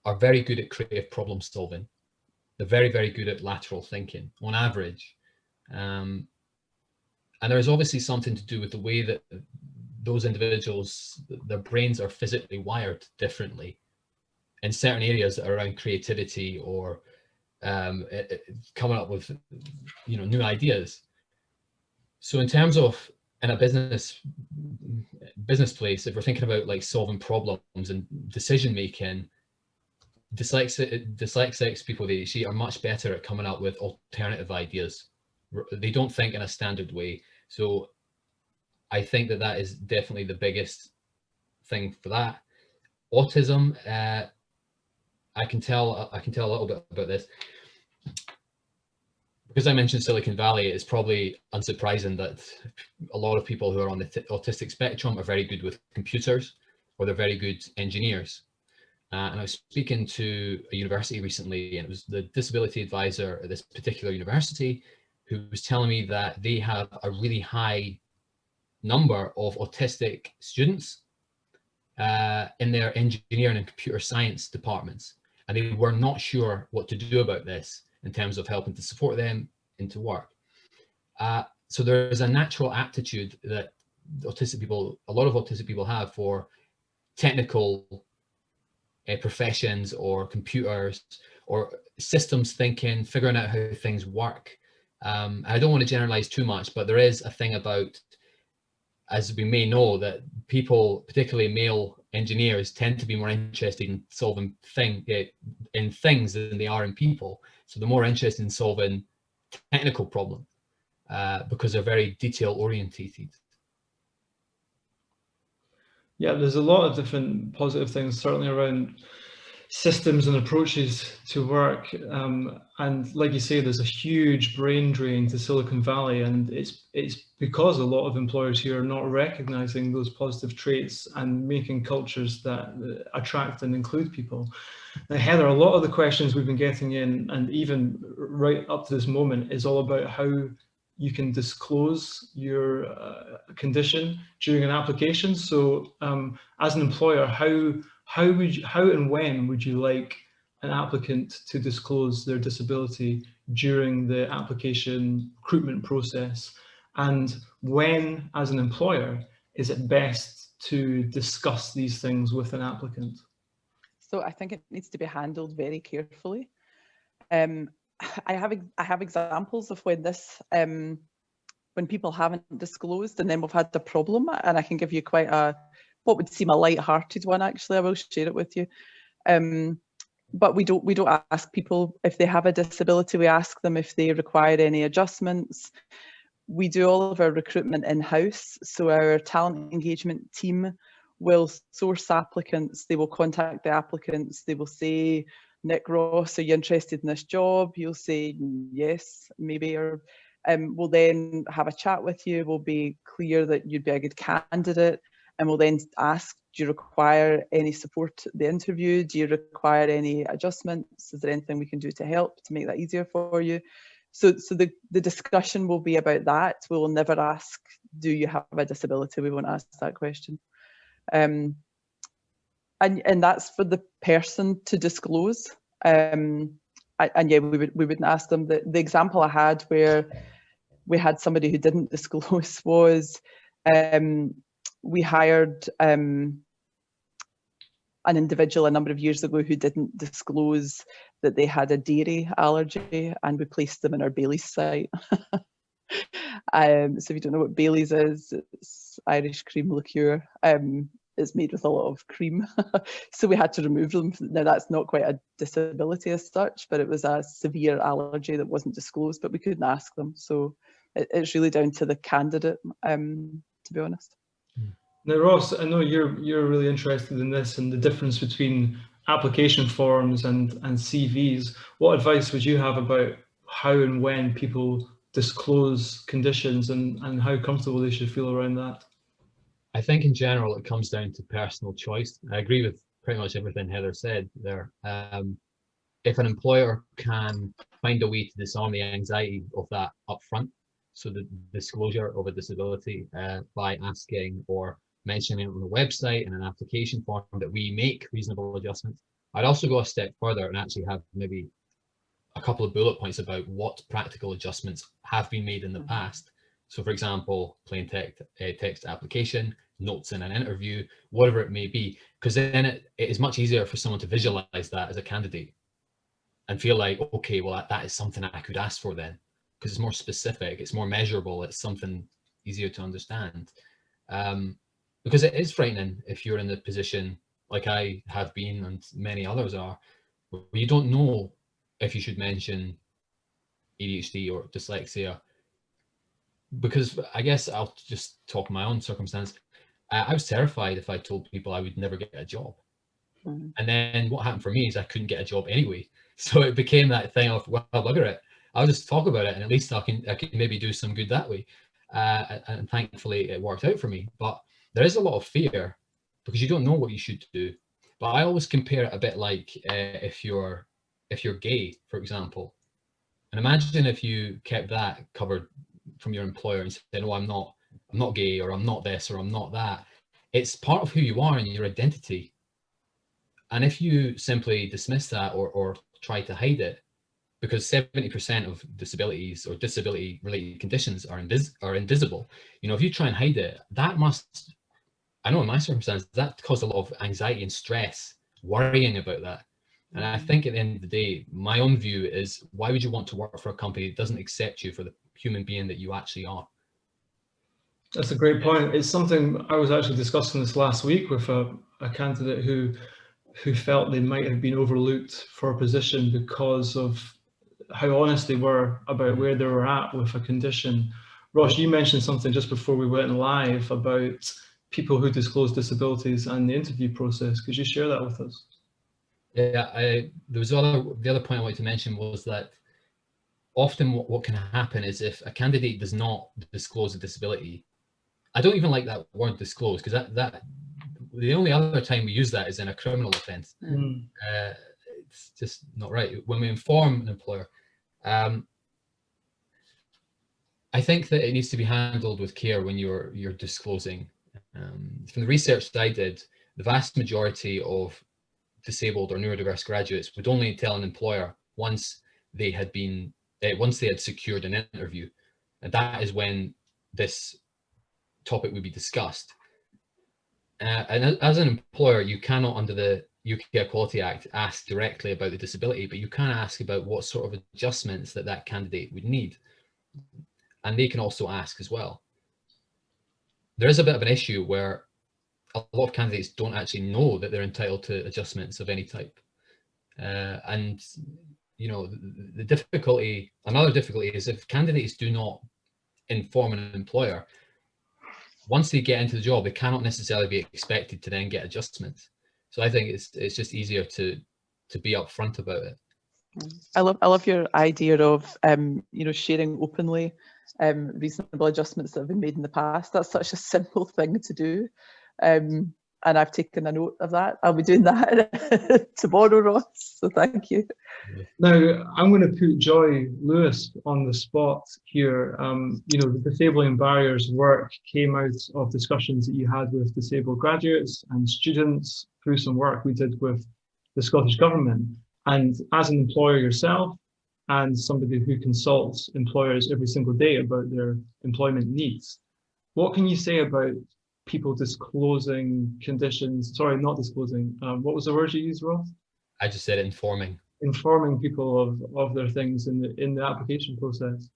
are very good at creative problem solving. They're very, very good at lateral thinking on average. And there is obviously something to do with the way that those individuals, their brains are physically wired differently in certain areas that are around creativity or coming up with, you know, new ideas. So in terms of in a business place, if we're thinking about like solving problems and decision making, dyslexics, people with ADHD are much better at coming up with alternative ideas. They don't think in a standard way. So I think that that is definitely the biggest thing for that. Autism, I can tell a little bit about this. Because I mentioned Silicon Valley, it's probably unsurprising that a lot of people who are on the autistic spectrum are very good with computers, or they're very good engineers. And I was speaking to a university recently, and it was the disability advisor at this particular university who was telling me that they have a really high number of autistic students in their engineering and computer science departments. And they were not sure what to do about this in terms of helping to support them into work. So there is a natural aptitude that autistic people, a lot of autistic people have for technical professions or computers or systems thinking, figuring out how things work. I don't want to generalize too much, but there is a thing about, as we may know, that people, particularly male engineers, tend to be more interested in solving things than they are in people. So they're more interested in solving technical problems because they're very detail orientated. Yeah, there's a lot of different positive things, certainly around systems and approaches to work. And like you say, there's a huge brain drain to Silicon Valley, and it's because a lot of employers here are not recognizing those positive traits and making cultures that attract and include people. Now, Heather, a lot of the questions we've been getting in, and even right up to this moment, is all about how you can disclose your condition during an application. So as an employer, how and when would you like an applicant to disclose their disability during the application recruitment process? And when, as an employer, is it best to discuss these things with an applicant? So I think it needs to be handled very carefully. I have examples of when this when people haven't disclosed and then we've had the problem, and I can give you quite what would seem a light-hearted one. Actually, I will share it with you. But we don't ask people if they have a disability. We ask them if they require any adjustments. We do all of our recruitment in-house, so our talent engagement team will source applicants. They will contact the applicants. They will say, Nick, Ross, are you interested in this job? You'll say yes, maybe, or we'll then have a chat with you. We'll be clear that you'd be a good candidate, and we'll then ask, do you require any support at the interview? Do you require any adjustments? Is there anything we can do to help to make that easier for you? So the discussion will be about that. We will never ask, do you have a disability? We won't ask that question. And that's for the person to disclose. And yeah, we wouldn't ask them. The example I had where we had somebody who didn't disclose was we hired an individual a number of years ago who didn't disclose that they had a dairy allergy, and we placed them in our Baileys site. So if you don't know what Baileys is, it's Irish cream liqueur. It's made with a lot of cream. So we had to remove them. Now that's not quite a disability as such, but it was a severe allergy that wasn't disclosed, but we couldn't ask them. So it's really down to the candidate, to be honest. Now, Ross, I know you're really interested in this and the difference between application forms and CVs. What advice would you have about how and when people disclose conditions and how comfortable they should feel around that? I think in general, it comes down to personal choice. I agree with pretty much everything Heather said there. If an employer can find a way to disarm the anxiety of that upfront, so the disclosure of a disability by asking or mentioning it on the website and an application form that we make reasonable adjustments. I'd also go a step further and actually have maybe a couple of bullet points about what practical adjustments have been made in the past. So for example, plain text application, notes in an interview, whatever it may be, because then it is much easier for someone to visualize that as a candidate and feel like, okay, well, that is something I could ask for then, because it's more specific, it's more measurable, it's something easier to understand. Because it is frightening if you're in the position like I have been and many others are, where you don't know if you should mention ADHD or dyslexia. Because I guess I'll just talk my own circumstance. I was terrified if I told people I would never get a job. Mm. And then what happened for me is I couldn't get a job anyway. So it became that thing of, well, bugger it. I'll just talk about it and at least I can maybe do some good that way. And thankfully it worked out for me. But there is a lot of fear because you don't know what you should do. But I always compare it a bit like if you're gay, for example. And imagine if you kept that covered from your employer and said, oh, I'm not gay, or I'm not this, or I'm not that. It's part of who you are and your identity. And if you simply dismiss that or try to hide it, because 70% of disabilities or disability related conditions are invisible, you know, if you try and hide it, that must, I know in my circumstances, that caused a lot of anxiety and stress, worrying about that. And I think at the end of the day, my own view is, why would you want to work for a company that doesn't accept you for the human being that you actually are? That's a great point. It's something I was actually discussing this last week with a candidate who felt they might have been overlooked for a position because of how honest they were about where they were at with a condition. Ross, you mentioned something just before we went live about people who disclose disabilities and the interview process. Could you share that with us? Yeah, the other point I wanted to mention was that often what can happen is if a candidate does not disclose a disability, I don't even like that word disclose, because that the only other time we use that is in a criminal offence. It's just not right. When we inform an employer, I think that it needs to be handled with care when you're disclosing. From the research that I did, the vast majority of disabled or neurodiverse graduates would only tell an employer once they had secured an interview, and that is when this topic would be discussed. And as an employer, you cannot, under the UK Equality Act, ask directly about the disability, but you can ask about what sort of adjustments that candidate would need, and they can also ask as well. There is a bit of an issue where a lot of candidates don't actually know that they're entitled to adjustments of any type. And, you know, another difficulty is if candidates do not inform an employer, once they get into the job, they cannot necessarily be expected to then get adjustments. So I think it's just easier to be upfront about it. I love your idea of you know, sharing openly reasonable adjustments that have been made in the past. That's such a simple thing to do, and I've taken a note of that. I'll be doing that tomorrow, Ross. So thank you. Now I'm going to put Joy Lewis on the spot here. You know, the disabling barriers work came out of discussions that you had with disabled graduates and students through some work we did with the Scottish Government. And as an employer yourself, and somebody who consults employers every single day about their employment needs, what can you say about people disclosing conditions? Sorry, not disclosing. What was the word you used, Ross? I just said informing. Informing people of their things in the application process.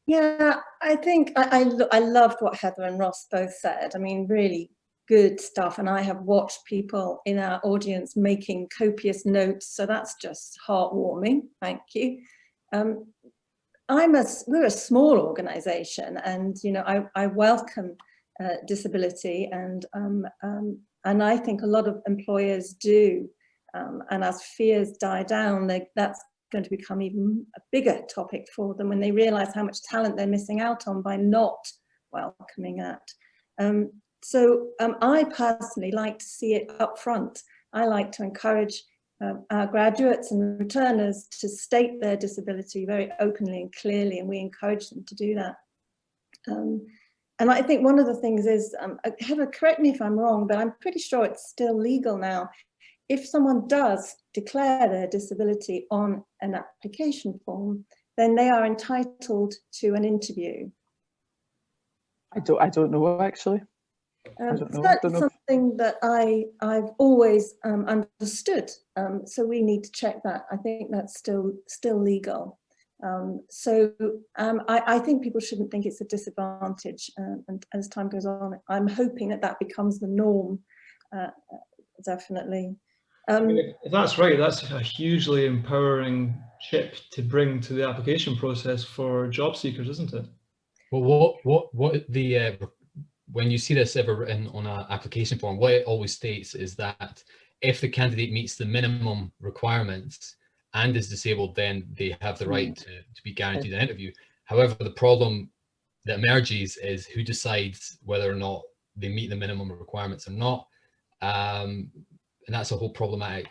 Yeah, I think I loved what Heather and Ross both said. I mean, really good stuff. And I have watched people in our audience making copious notes. So that's just heartwarming. Thank you. We're a small organization, and, you know, I welcome disability, and I think a lot of employers do, and as fears die down, that's going to become even a bigger topic for them when they realise how much talent they're missing out on by not welcoming that. So I personally like to see it up front. I like to encourage our graduates and returners to state their disability very openly and clearly, and we encourage them to do that. And I think one of the things is, Heather, correct me if I'm wrong, but I'm pretty sure it's still legal now. If someone does declare their disability on an application form, then they are entitled to an interview. I don't know, actually. That's something that I've always understood. So we need to check that. I think that's still legal. I think people shouldn't think it's a disadvantage. And as time goes on, I'm hoping that becomes the norm. Definitely. If that's right, that's a hugely empowering chip to bring to the application process for job seekers, isn't it? Well, when you see this ever written on an application form, what it always states is that if the candidate meets the minimum requirements and is disabled, then they have the right to be guaranteed an interview. However, the problem that emerges is who decides whether or not they meet the minimum requirements or not. And that's a whole problematic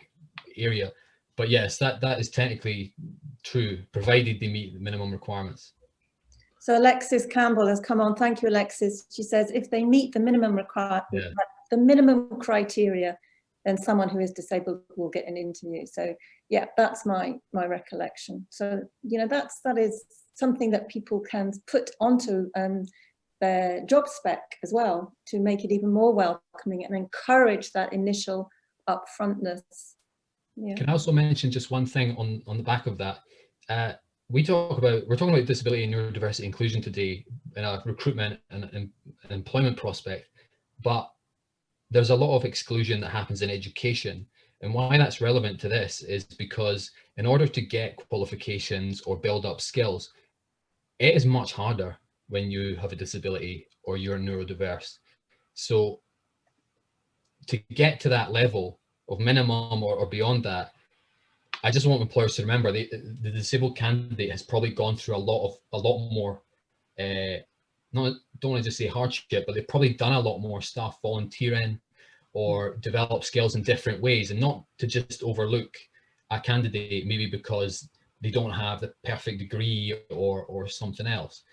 area. But yes, that is technically true, provided they meet the minimum requirements. So Alexis Campbell has come on. Thank you, Alexis. She says if they meet the minimum the minimum criteria, then someone who is disabled will get an interview. So yeah, that's my recollection. So that is something that people can put onto their job spec as well to make it even more welcoming and encourage that initial upfrontness. Yeah. Can I also mention just one thing on the back of that? We're talking about disability and neurodiversity inclusion today in a recruitment and employment prospect, but there's a lot of exclusion that happens in education. And why that's relevant to this is because in order to get qualifications or build up skills, it is much harder when you have a disability or you're neurodiverse. So to get to that level of minimum or beyond that, I just want employers to remember the disabled candidate has probably gone through a lot more, don't want to just say hardship, but they've probably done a lot more stuff, volunteering or develop skills in different ways, and not to just overlook a candidate maybe because they don't have the perfect degree or something else.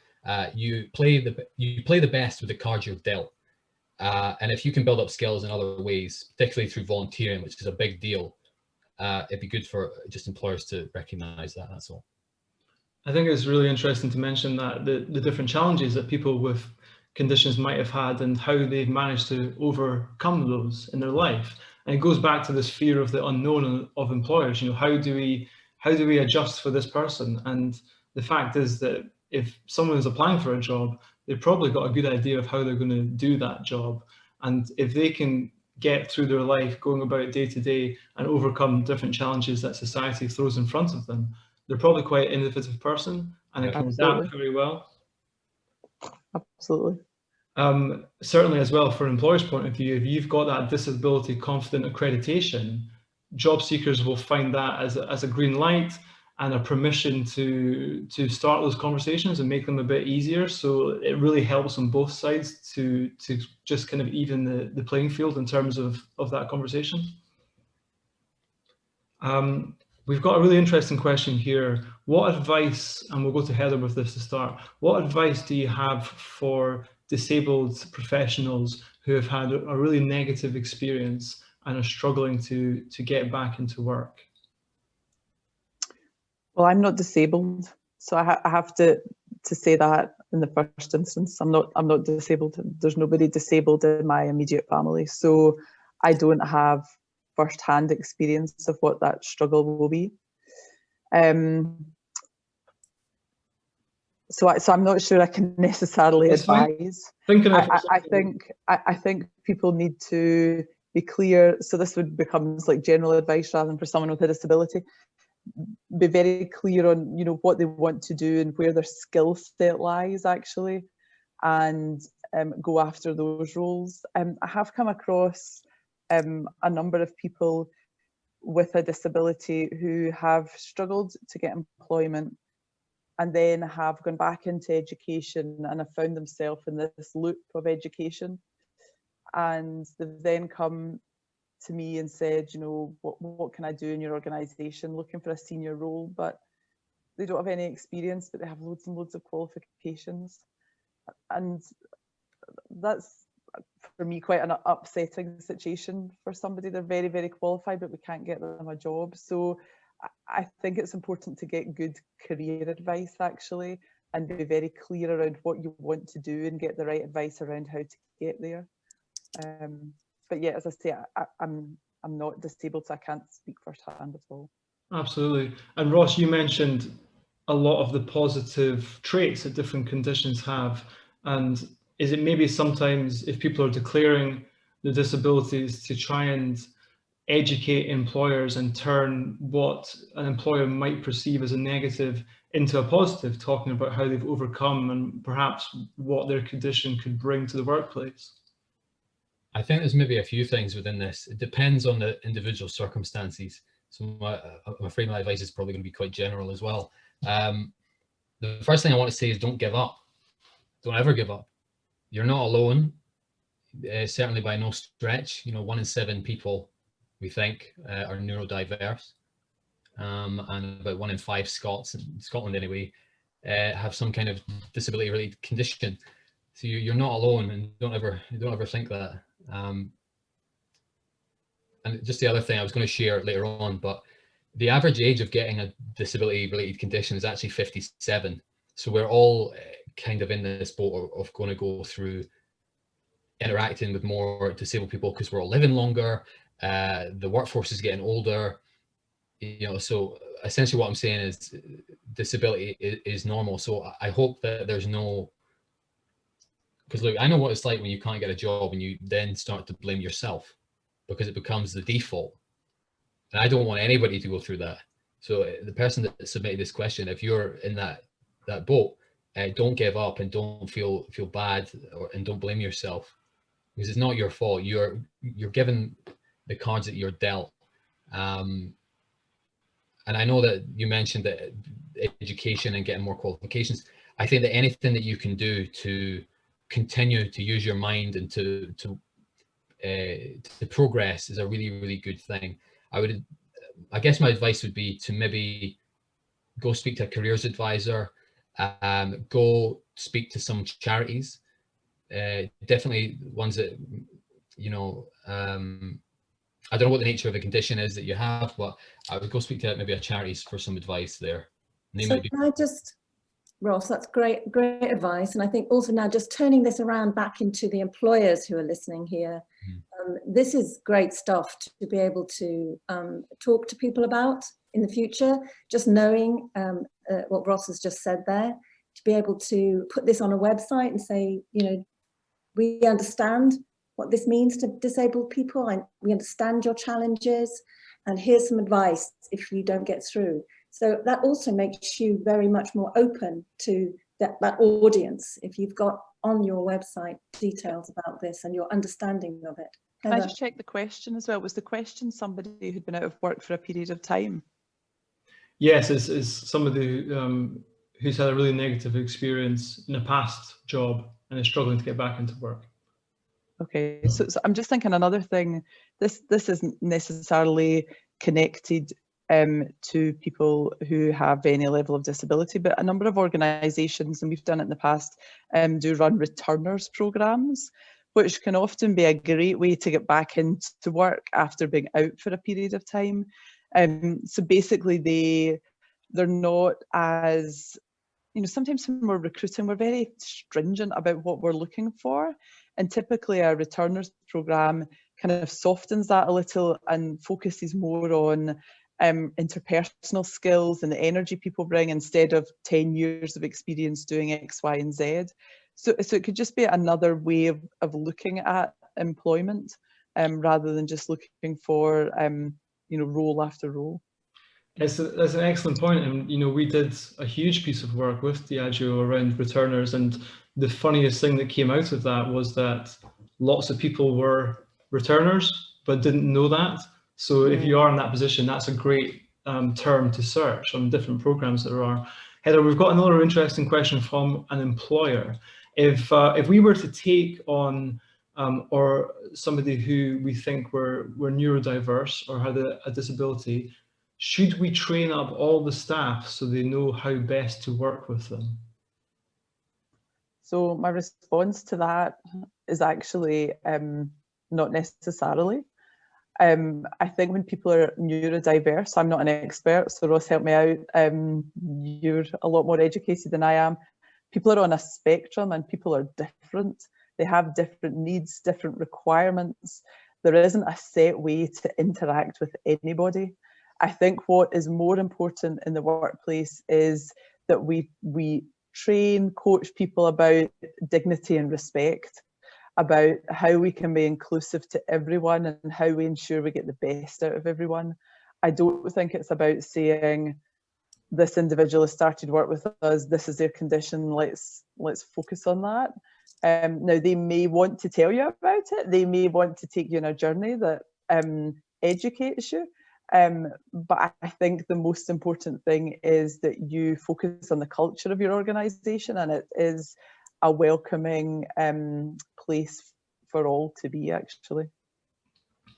You play the best with the cards you're dealt. And if you can build up skills in other ways, particularly through volunteering, which is a big deal, it'd be good for just employers to recognize that. That's all. I think it's really interesting to mention that the different challenges that people with conditions might have had and how they've managed to overcome those in their life. And it goes back to this fear of the unknown of employers. How do we adjust for this person? And the fact is that if someone is applying for a job, they've probably got a good idea of how they're going to do that job. And if they can get through their life going about day to day and overcome different challenges that society throws in front of them, they're probably quite an innovative person and they can adapt very well. Absolutely. Certainly as well, for an employer's point of view, if you've got that disability confident accreditation, job seekers will find that as a green light and a permission to start those conversations and make them a bit easier. So it really helps on both sides to just kind of even the playing field in terms of that conversation. We've got a really interesting question here. What advice, and we'll go to Heather with this to start, what advice do you have for disabled professionals who have had a really negative experience and are struggling to get back into work? Well, I'm not disabled, so I have to say that in the first instance. I'm not disabled. There's nobody disabled in my immediate family, so I don't have first-hand experience of what that struggle will be. So I'm not sure I can necessarily advise. I think people need to be clear. So this would become like general advice rather than for someone with a disability. Be very clear on what they want to do and where their skill set lies actually, and go after those roles. I have come across a number of people with a disability who have struggled to get employment and then have gone back into education and have found themselves in this loop of education. And they've then come to me and said, you know, what can I do in your organisation, looking for a senior role, but they don't have any experience, but they have loads and loads of qualifications. And that's, for me, quite an upsetting situation for somebody. They're very, very qualified, but we can't get them a job. So I think it's important to get good career advice, actually, and be very clear around what you want to do and get the right advice around how to get there. But yeah, as I say, I'm not disabled, so I can't speak firsthand at all. Absolutely. And Ross, you mentioned a lot of the positive traits that different conditions have. And is it maybe sometimes, if people are declaring the disabilities, to try and educate employers and turn what an employer might perceive as a negative into a positive, talking about how they've overcome and perhaps what their condition could bring to the workplace? I think there's maybe a few things within this. It depends on the individual circumstances. So I'm afraid my advice is probably going to be quite general as well. The first thing I want to say is don't give up. Don't ever give up. You're not alone, certainly by no stretch. You know, 1 in 7 people, we think, are neurodiverse, and about 1 in 5 Scots, in Scotland anyway, have some kind of disability-related condition. So you're not alone, and don't ever think that. And just the other thing I was going to share later on, but the average age of getting a disability-related condition is actually 57. So we're all kind of in this boat of going to go through interacting with more disabled people because we're all living longer. The workforce is getting older. You know, so essentially what I'm saying is disability is normal. So I hope that there's no, because look, I know what it's like when you can't get a job and you then start to blame yourself because it becomes the default. And I don't want anybody to go through that. So the person that submitted this question, if you're in that boat, don't give up and don't feel bad, and don't blame yourself, because it's not your fault. You're given the cards that you're dealt. And I know that you mentioned that education and getting more qualifications. I think that anything that you can do to continue to use your mind and to progress is a really, really good thing. I guess my advice would be to maybe go speak to a careers advisor, go speak to some charities, definitely ones that, you know, I don't know what the nature of the condition is that you have, but I would go speak to maybe a charities for some advice there. So can I just, Ross, that's great advice. And I think also now just turning this around back into the employers who are listening here, this is great stuff to be able to talk to people about in the future. Just knowing what Ross has just said there, to be able to put this on a website and say, you know, we understand what this means to disabled people, and we understand your challenges, and here's some advice if you don't get through. So that also makes you very much more open to that audience, if you've got on your website details about this and your understanding of it. Can I just check the question as well? Was the question somebody who'd been out of work for a period of time? Yes, it's somebody who's had a really negative experience in a past job and is struggling to get back into work. Okay, so I'm just thinking another thing. This isn't necessarily connected to people who have any level of disability, but a number of organisations, and we've done it in the past, do run returners programmes, which can often be a great way to get back into work after being out for a period of time. So basically they're not as, you know, sometimes when we're recruiting, we're very stringent about what we're looking for. And typically a returners programme kind of softens that a little and focuses more on interpersonal skills and the energy people bring, instead of 10 years of experience doing X, Y, and Z. So it could just be another way of looking at employment, rather than just looking for, you know, role after role. That's an excellent point. And, you know, we did a huge piece of work with Diageo around returners, and the funniest thing that came out of that was that lots of people were returners but didn't know that. So if you are in that position, that's a great term to search on different programs that there are. Heather, we've got another interesting question from an employer. If we were to take on or somebody who we think were neurodiverse or had a disability, should we train up all the staff so they know how best to work with them? So my response to that is actually not necessarily. I think when people are neurodiverse, I'm not an expert, so Ross, help me out. You're a lot more educated than I am. People are on a spectrum and people are different. They have different needs, different requirements. There isn't a set way to interact with anybody. I think what is more important in the workplace is that we train, coach people about dignity and respect, about how we can be inclusive to everyone and how we ensure we get the best out of everyone. I don't think it's about saying this individual has started work with us, this is their condition, let's focus on that. Now they may want to tell you about it, they may want to take you on a journey that educates you, but I think the most important thing is that you focus on the culture of your organisation, and it is a welcoming place for all to be, actually.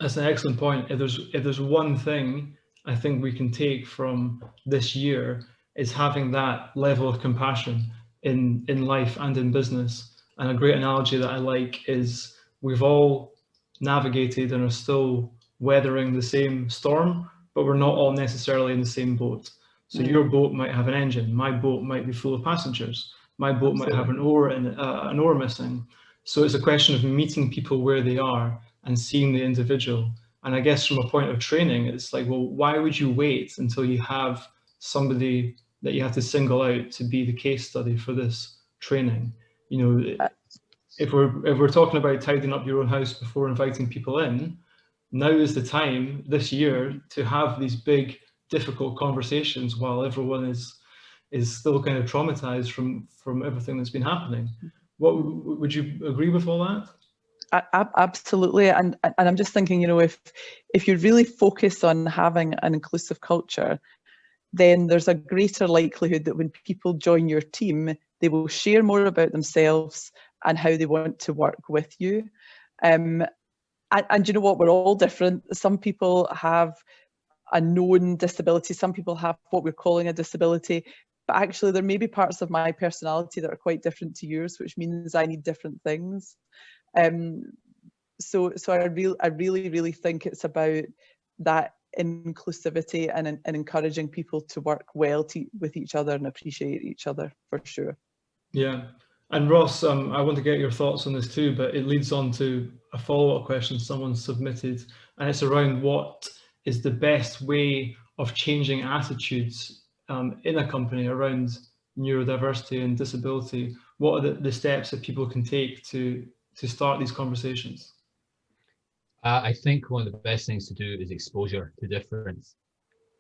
That's an excellent point. If there's one thing I think we can take from this year, is having that level of compassion in life and in business. And a great analogy that I like is we've all navigated and are still weathering the same storm, but we're not all necessarily in the same boat. So your boat might have an engine, my boat might be full of passengers, my boat might have an oar missing. So it's a question of meeting people where they are and seeing the individual. And I guess from a point of training, it's like, well, why would you wait until you have somebody that you have to single out to be the case study for this training? You know, if we're talking about tidying up your own house before inviting people in, now is the time this year to have these big, difficult conversations while everyone is still kind of traumatized from everything that's been happening. What would you agree with all that? Absolutely, and I'm just thinking, you know, if you really focus on having an inclusive culture, then there's a greater likelihood that when people join your team, they will share more about themselves and how they want to work with you. And you know what, we're all different. Some people have a known disability, some people have what we're calling a disability, but actually there may be parts of my personality that are quite different to yours, which means I need different things. So I really think it's about that inclusivity and encouraging people to work well with each other and appreciate each other, for sure. Yeah, and Ross, I want to get your thoughts on this too, but it leads on to a follow-up question someone submitted, and it's around what is the best way of changing attitudes in a company around neurodiversity and disability. What are the steps that people can take to start these conversations? I think one of the best things to do is exposure to difference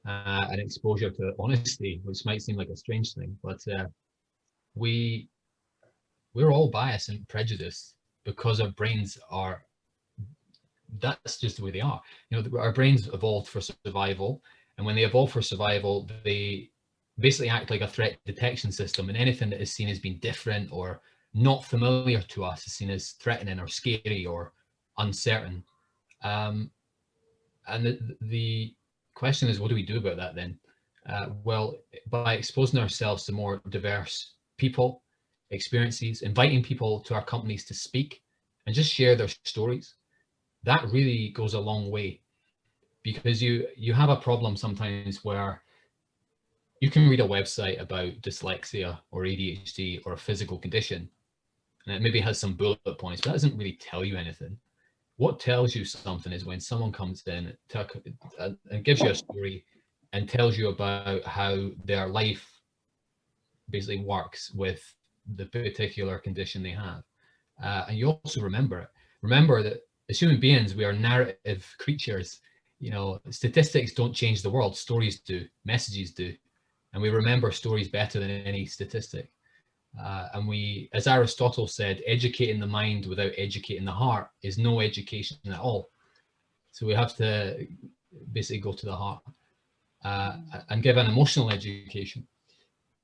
and exposure to honesty, which might seem like a strange thing, but we're all biased and prejudiced because our brains are, that's just the way they are. You know, our brains evolved for survival, and when they evolve for survival, they basically act like a threat detection system, and anything that is seen as being different or not familiar to us is seen as threatening or scary or uncertain. And the question is, what do we do about that then? Well, by exposing ourselves to more diverse people, experiences, inviting people to our companies to speak and just share their stories, that really goes a long way. Because you have a problem sometimes where you can read a website about dyslexia or ADHD or a physical condition, and it maybe has some bullet points, but that doesn't really tell you anything. What tells you something is when someone comes in and gives you a story and tells you about how their life basically works with the particular condition they have. And you also remember it. Remember that as human beings, we are narrative creatures. You know, statistics don't change the world, stories do, messages do. And we remember stories better than any statistic. And we, as Aristotle said, educating the mind without educating the heart is no education at all. So we have to basically go to the heart and give an emotional education,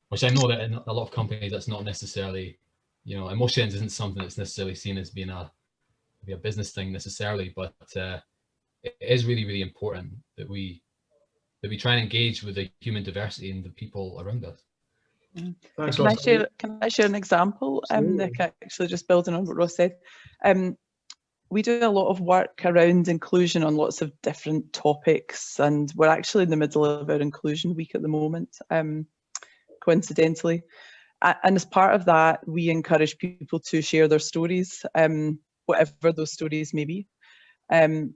which I know that in a lot of companies that's not necessarily, you know, emotions isn't something that's necessarily seen as being a business thing necessarily, but it is really, really important that we try and engage with the human diversity and the people around us. Thanks, Can Ross. I share an example, Nick, actually just building on what Ross said? We do a lot of work around inclusion on lots of different topics, and we're actually in the middle of our inclusion week at the moment, coincidentally. And as part of that, we encourage people to share their stories, whatever those stories may be.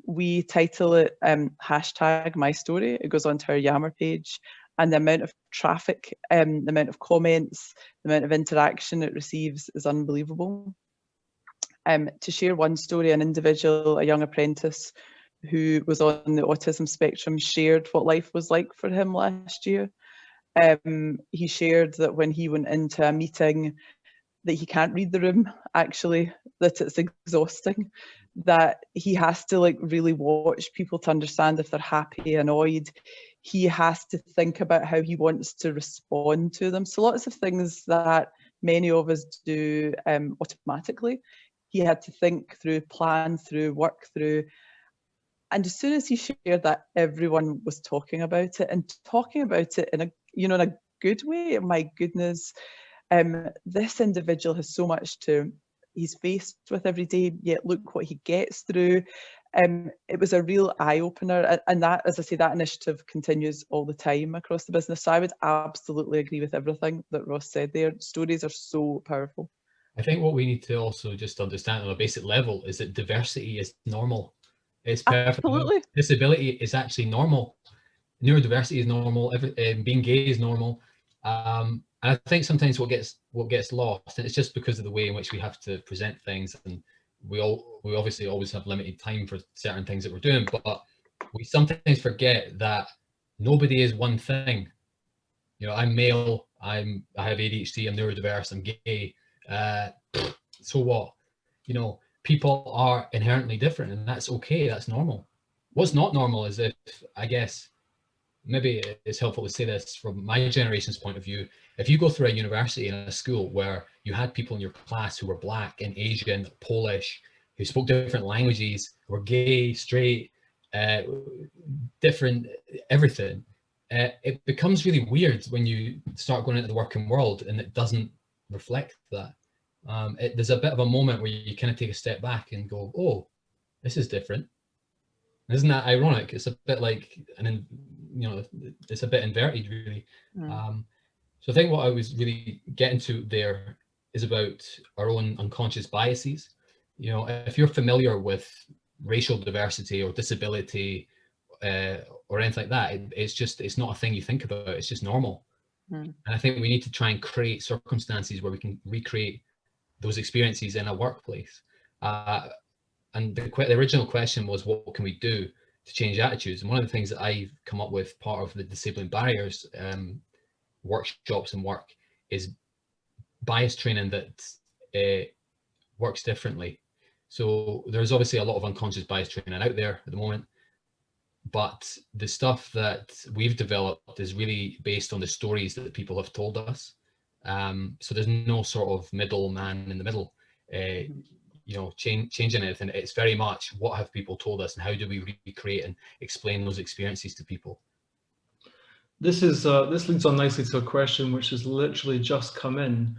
We title it #MyStory. It goes onto our Yammer page, and the amount of traffic, the amount of comments, the amount of interaction it receives is unbelievable. To share one story, an individual, a young apprentice who was on the autism spectrum, shared what life was like for him last year. He shared that when he went into a meeting, that he can't read the room, actually, that it's exhausting, that he has to like really watch people to understand if they're happy, annoyed. He has to think about how he wants to respond to them. So lots of things that many of us do automatically. He had to think through, plan through, work through. And as soon as he shared that, everyone was talking about it, and talking about it in a, you know, in a good way. My goodness, this individual has so much he's faced with every day, yet look what he gets through. It was a real eye-opener, and that, as I say, that initiative continues all the time across the business. So I would absolutely agree with everything that Ross said there. Stories are so powerful. I think what we need to also just understand on a basic level is that diversity is normal. It's perfect. Absolutely. Disability is actually normal. Neurodiversity is normal. Being gay is normal. And I think sometimes what gets lost, and it's just because of the way in which we have to present things, and we obviously always have limited time for certain things that we're doing, but we sometimes forget that nobody is one thing. You know, I'm male, I have ADHD, I'm neurodiverse, I'm gay. So what? You know, people are inherently different, and that's okay, that's normal. What's not normal is if, I guess, maybe it's helpful to say this from my generation's point of view, if you go through a university and a school where you had people in your class who were Black and Asian, Polish, who spoke different languages, were gay, straight, different, everything, it becomes really weird when you start going into the working world and it doesn't reflect that. There's a bit of a moment where you kind of take a step back and go, oh, this is different. Isn't that ironic? It's a bit like, and you know, it's a bit inverted, really. So I think what I was really getting to there is about our own unconscious biases. You know, if you're familiar with racial diversity or disability or anything like that, it's not a thing you think about. It's just normal. And I think we need to try and create circumstances where we can recreate those experiences in a workplace. And the original question was, what can we do to change attitudes? And one of the things that I've come up with, part of the Disabling Barriers workshops and work, is bias training that works differently. So there's obviously a lot of unconscious bias training out there at the moment, but the stuff that we've developed is really based on the stories that people have told us. So there's no sort of middleman in the middle, you know, changing anything. It's very much, what have people told us and how do we recreate and explain those experiences to people? This leads on nicely to a question which has literally just come in.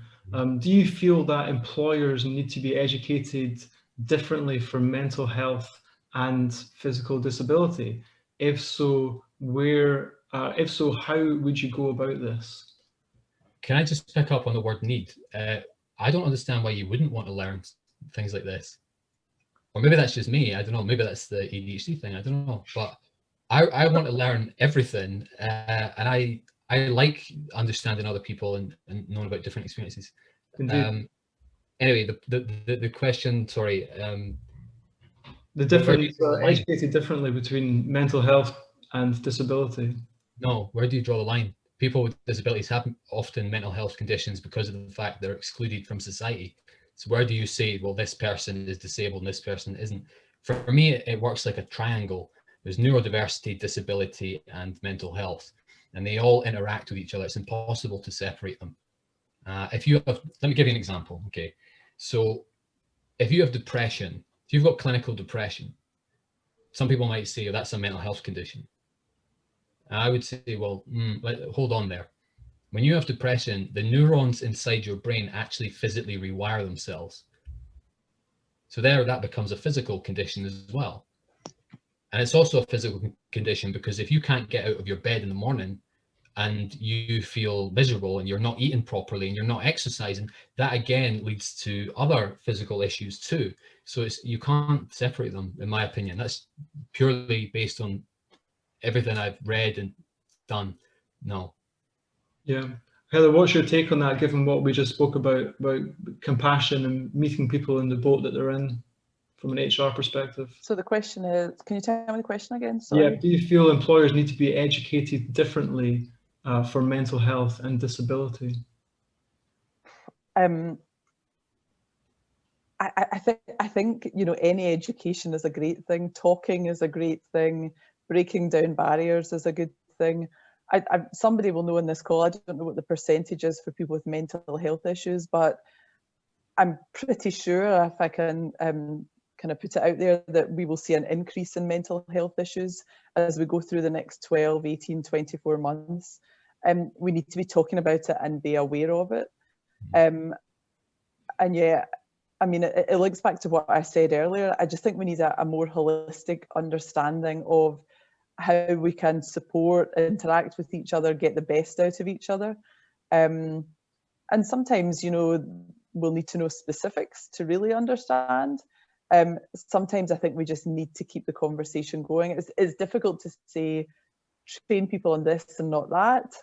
Do you feel that employers need to be educated differently for mental health and physical disability? If so, how would you go about this? Can I just pick up on the word need? I don't understand why you wouldn't want to learn things like this. Or maybe that's just me, I don't know, maybe that's the ADHD thing, I don't know. But I want to learn everything, and I like understanding other people and knowing about different experiences. Anyway, the question, sorry. The difference, educated differently between mental health and disability. No, where do you draw the line? people with disabilities have often mental health conditions because of the fact they're excluded from society. So where do you say, well, this person is disabled and this person isn't? For me, it works like a triangle. There's neurodiversity, disability, and mental health, and they all interact with each other. It's impossible to separate them. If you have, let me give you an example. Okay, so if you have depression, if you've got clinical depression, some people might say, oh, that's a mental health condition. I would say, well, hold on there. When you have depression, the neurons inside your brain actually physically rewire themselves. So there, that becomes a physical condition as well. And it's also a physical condition because if you can't get out of your bed in the morning and you feel miserable and you're not eating properly and you're not exercising, that again leads to other physical issues too. So you can't separate them, in my opinion. That's purely based on everything I've read and done. No. Yeah. Heather, what's your take on that, given what we just spoke about compassion and meeting people in the boat that they're in from an HR perspective? So the question is, can you tell me the question again? Sorry. Yeah, do you feel employers need to be educated differently for mental health and disability? I think, you know, any education is a great thing. Talking is a great thing. Breaking down barriers is a good thing. Somebody will know in this call, I don't know what the percentage is for people with mental health issues, but I'm pretty sure, if I can kind of put it out there, that we will see an increase in mental health issues as we go through the next 12, 18, 24 months. We need to be talking about it and be aware of it. And yeah, I mean, it links back to what I said earlier. I just think we need a more holistic understanding of how we can support, interact with each other, get the best out of each other. And sometimes, you know, we'll need to know specifics to really understand. Sometimes I think we just need to keep the conversation going. It's difficult to say, train people on this and not that,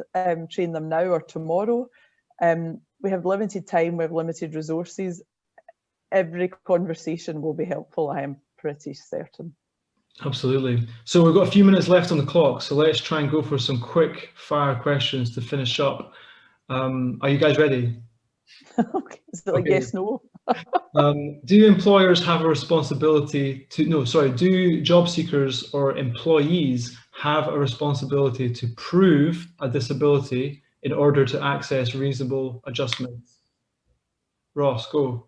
train them now or tomorrow. We have limited time, we have limited resources. Every conversation will be helpful, I am pretty certain. Absolutely. So we've got a few minutes left on the clock, so let's try and go for some quick fire questions to finish up. Are you guys ready? Okay. Is it like yes, no? Do employers have a responsibility to, do job seekers or employees have a responsibility to prove a disability in order to access reasonable adjustments? Ross, go.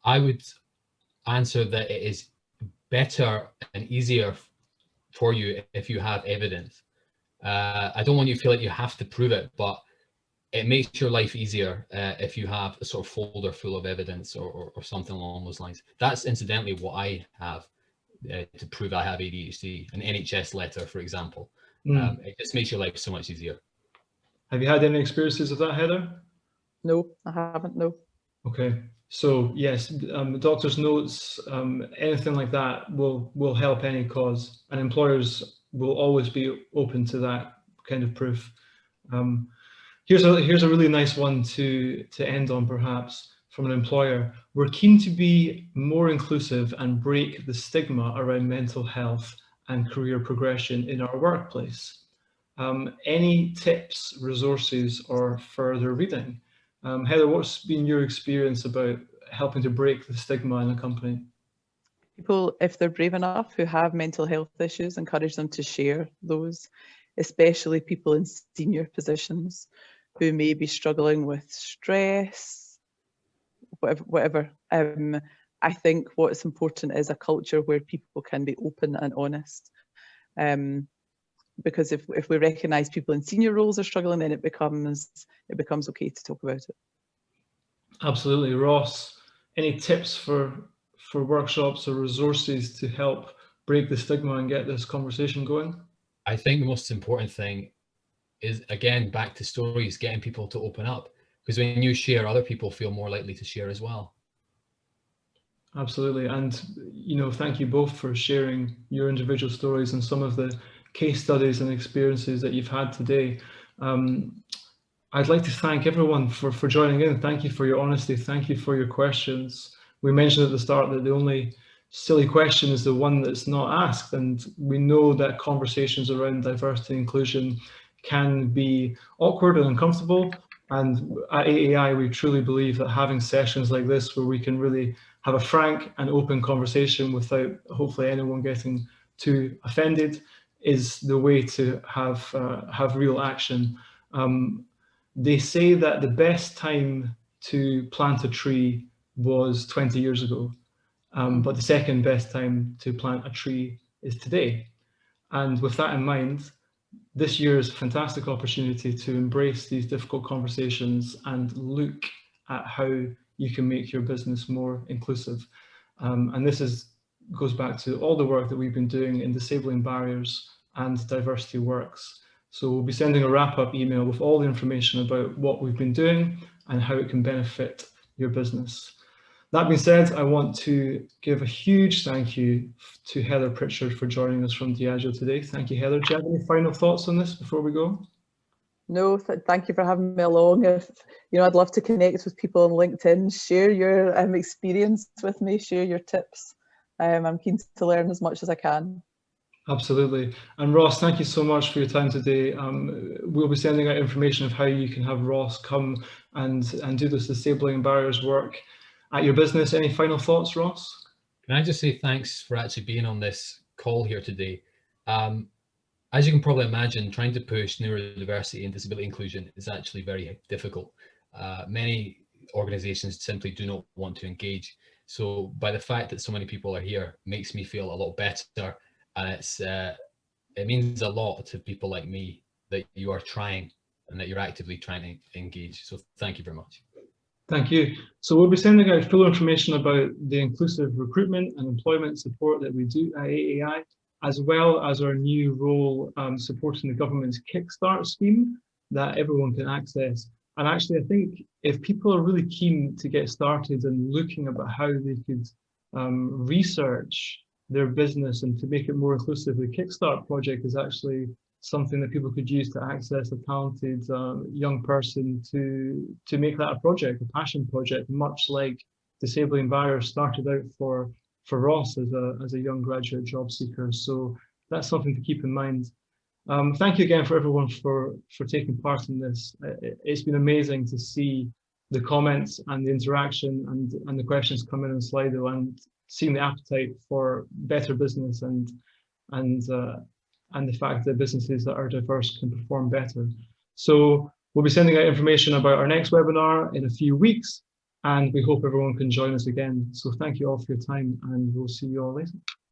I would answer that it is better and easier for you if you have evidence. I don't want you to feel like you have to prove it, but it makes your life easier if you have a sort of folder full of evidence or something along those lines. That's incidentally what I have to prove I have ADHD, an NHS letter, for example. It just makes your life so much easier. Have you had any experiences of that, Heather? No, I haven't, no. Okay, so yes, doctor's notes, anything like that will help any cause, and employers will always be open to that kind of proof. Here's a really nice one to end on, perhaps, from an employer. We're keen to be more inclusive and break the stigma around mental health and career progression in our workplace. Any tips, resources, or further reading? Heather, what's been your experience about helping to break the stigma in a company? People, if they're brave enough, who have mental health issues, encourage them to share those, especially people in senior positions who may be struggling with stress, whatever. I think what's important is a culture where people can be open and honest. Because if we recognise people in senior roles are struggling, then it becomes okay to talk about it. Absolutely. Ross, any tips for workshops or resources to help break the stigma and get this conversation going? I think the most important thing is, again, back to stories, getting people to open up, because when you share, other people feel more likely to share as well. Absolutely. And, thank you both for sharing your individual stories and some of the case studies and experiences that you've had today. I'd like to thank everyone for joining in. Thank you for your honesty. Thank you for your questions. We mentioned at the start that the only silly question is the one that's not asked. And we know that conversations around diversity and inclusion can be awkward and uncomfortable. And at AAI, we truly believe that having sessions like this where we can really have a frank and open conversation without hopefully anyone getting too offended is the way to have real action. They say that the best time to plant a tree was 20 years ago, but the second best time to plant a tree is today. And with that in mind, this year is a fantastic opportunity to embrace these difficult conversations and look at how you can make your business more inclusive. And this goes back to all the work that we've been doing in disabling barriers and diversity works. So we'll be sending a wrap-up email with all the information about what we've been doing and how it can benefit your business. That being said, I want to give a huge thank you to Heather Pritchard for joining us from Diageo today. Thank you, Heather. Do you have any final thoughts on this before we go? No, thank you for having me along. I'd love to connect with people on LinkedIn, share your experience with me, share your tips. I'm keen to learn as much as I can. Absolutely. And Ross, thank you so much for your time today. We'll be sending out information of how you can have Ross come and do this disabling barriers work at your business. Any final thoughts, Ross? Can I just say thanks for actually being on this call here today. As you can probably imagine, trying to push neurodiversity and disability inclusion is actually very difficult. Many organizations simply do not want to engage. So by the fact that so many people are here makes me feel a lot better. And it means a lot to people like me that you are trying and that you're actively trying to engage. So thank you very much. Thank you. So we'll be sending out full information about the inclusive recruitment and employment support that we do at AAI, as well as our new role supporting the government's Kickstart scheme that everyone can access. And actually, I think if people are really keen to get started and looking about how they could research their business and to make it more inclusive, the Kickstart project is actually something that people could use to access a talented young person to make that a project, a passion project, much like Disabling Barriers started out for Ross as a young graduate job seeker. So that's something to keep in mind. Thank you again for everyone for taking part in this. It's been amazing to see the comments and the interaction and the questions come in on Slido, and seeing the appetite for better business and the fact that businesses that are diverse can perform better. So we'll be sending out information about our next webinar in a few weeks, and we hope everyone can join us again. So thank you all for your time, and we'll see you all later.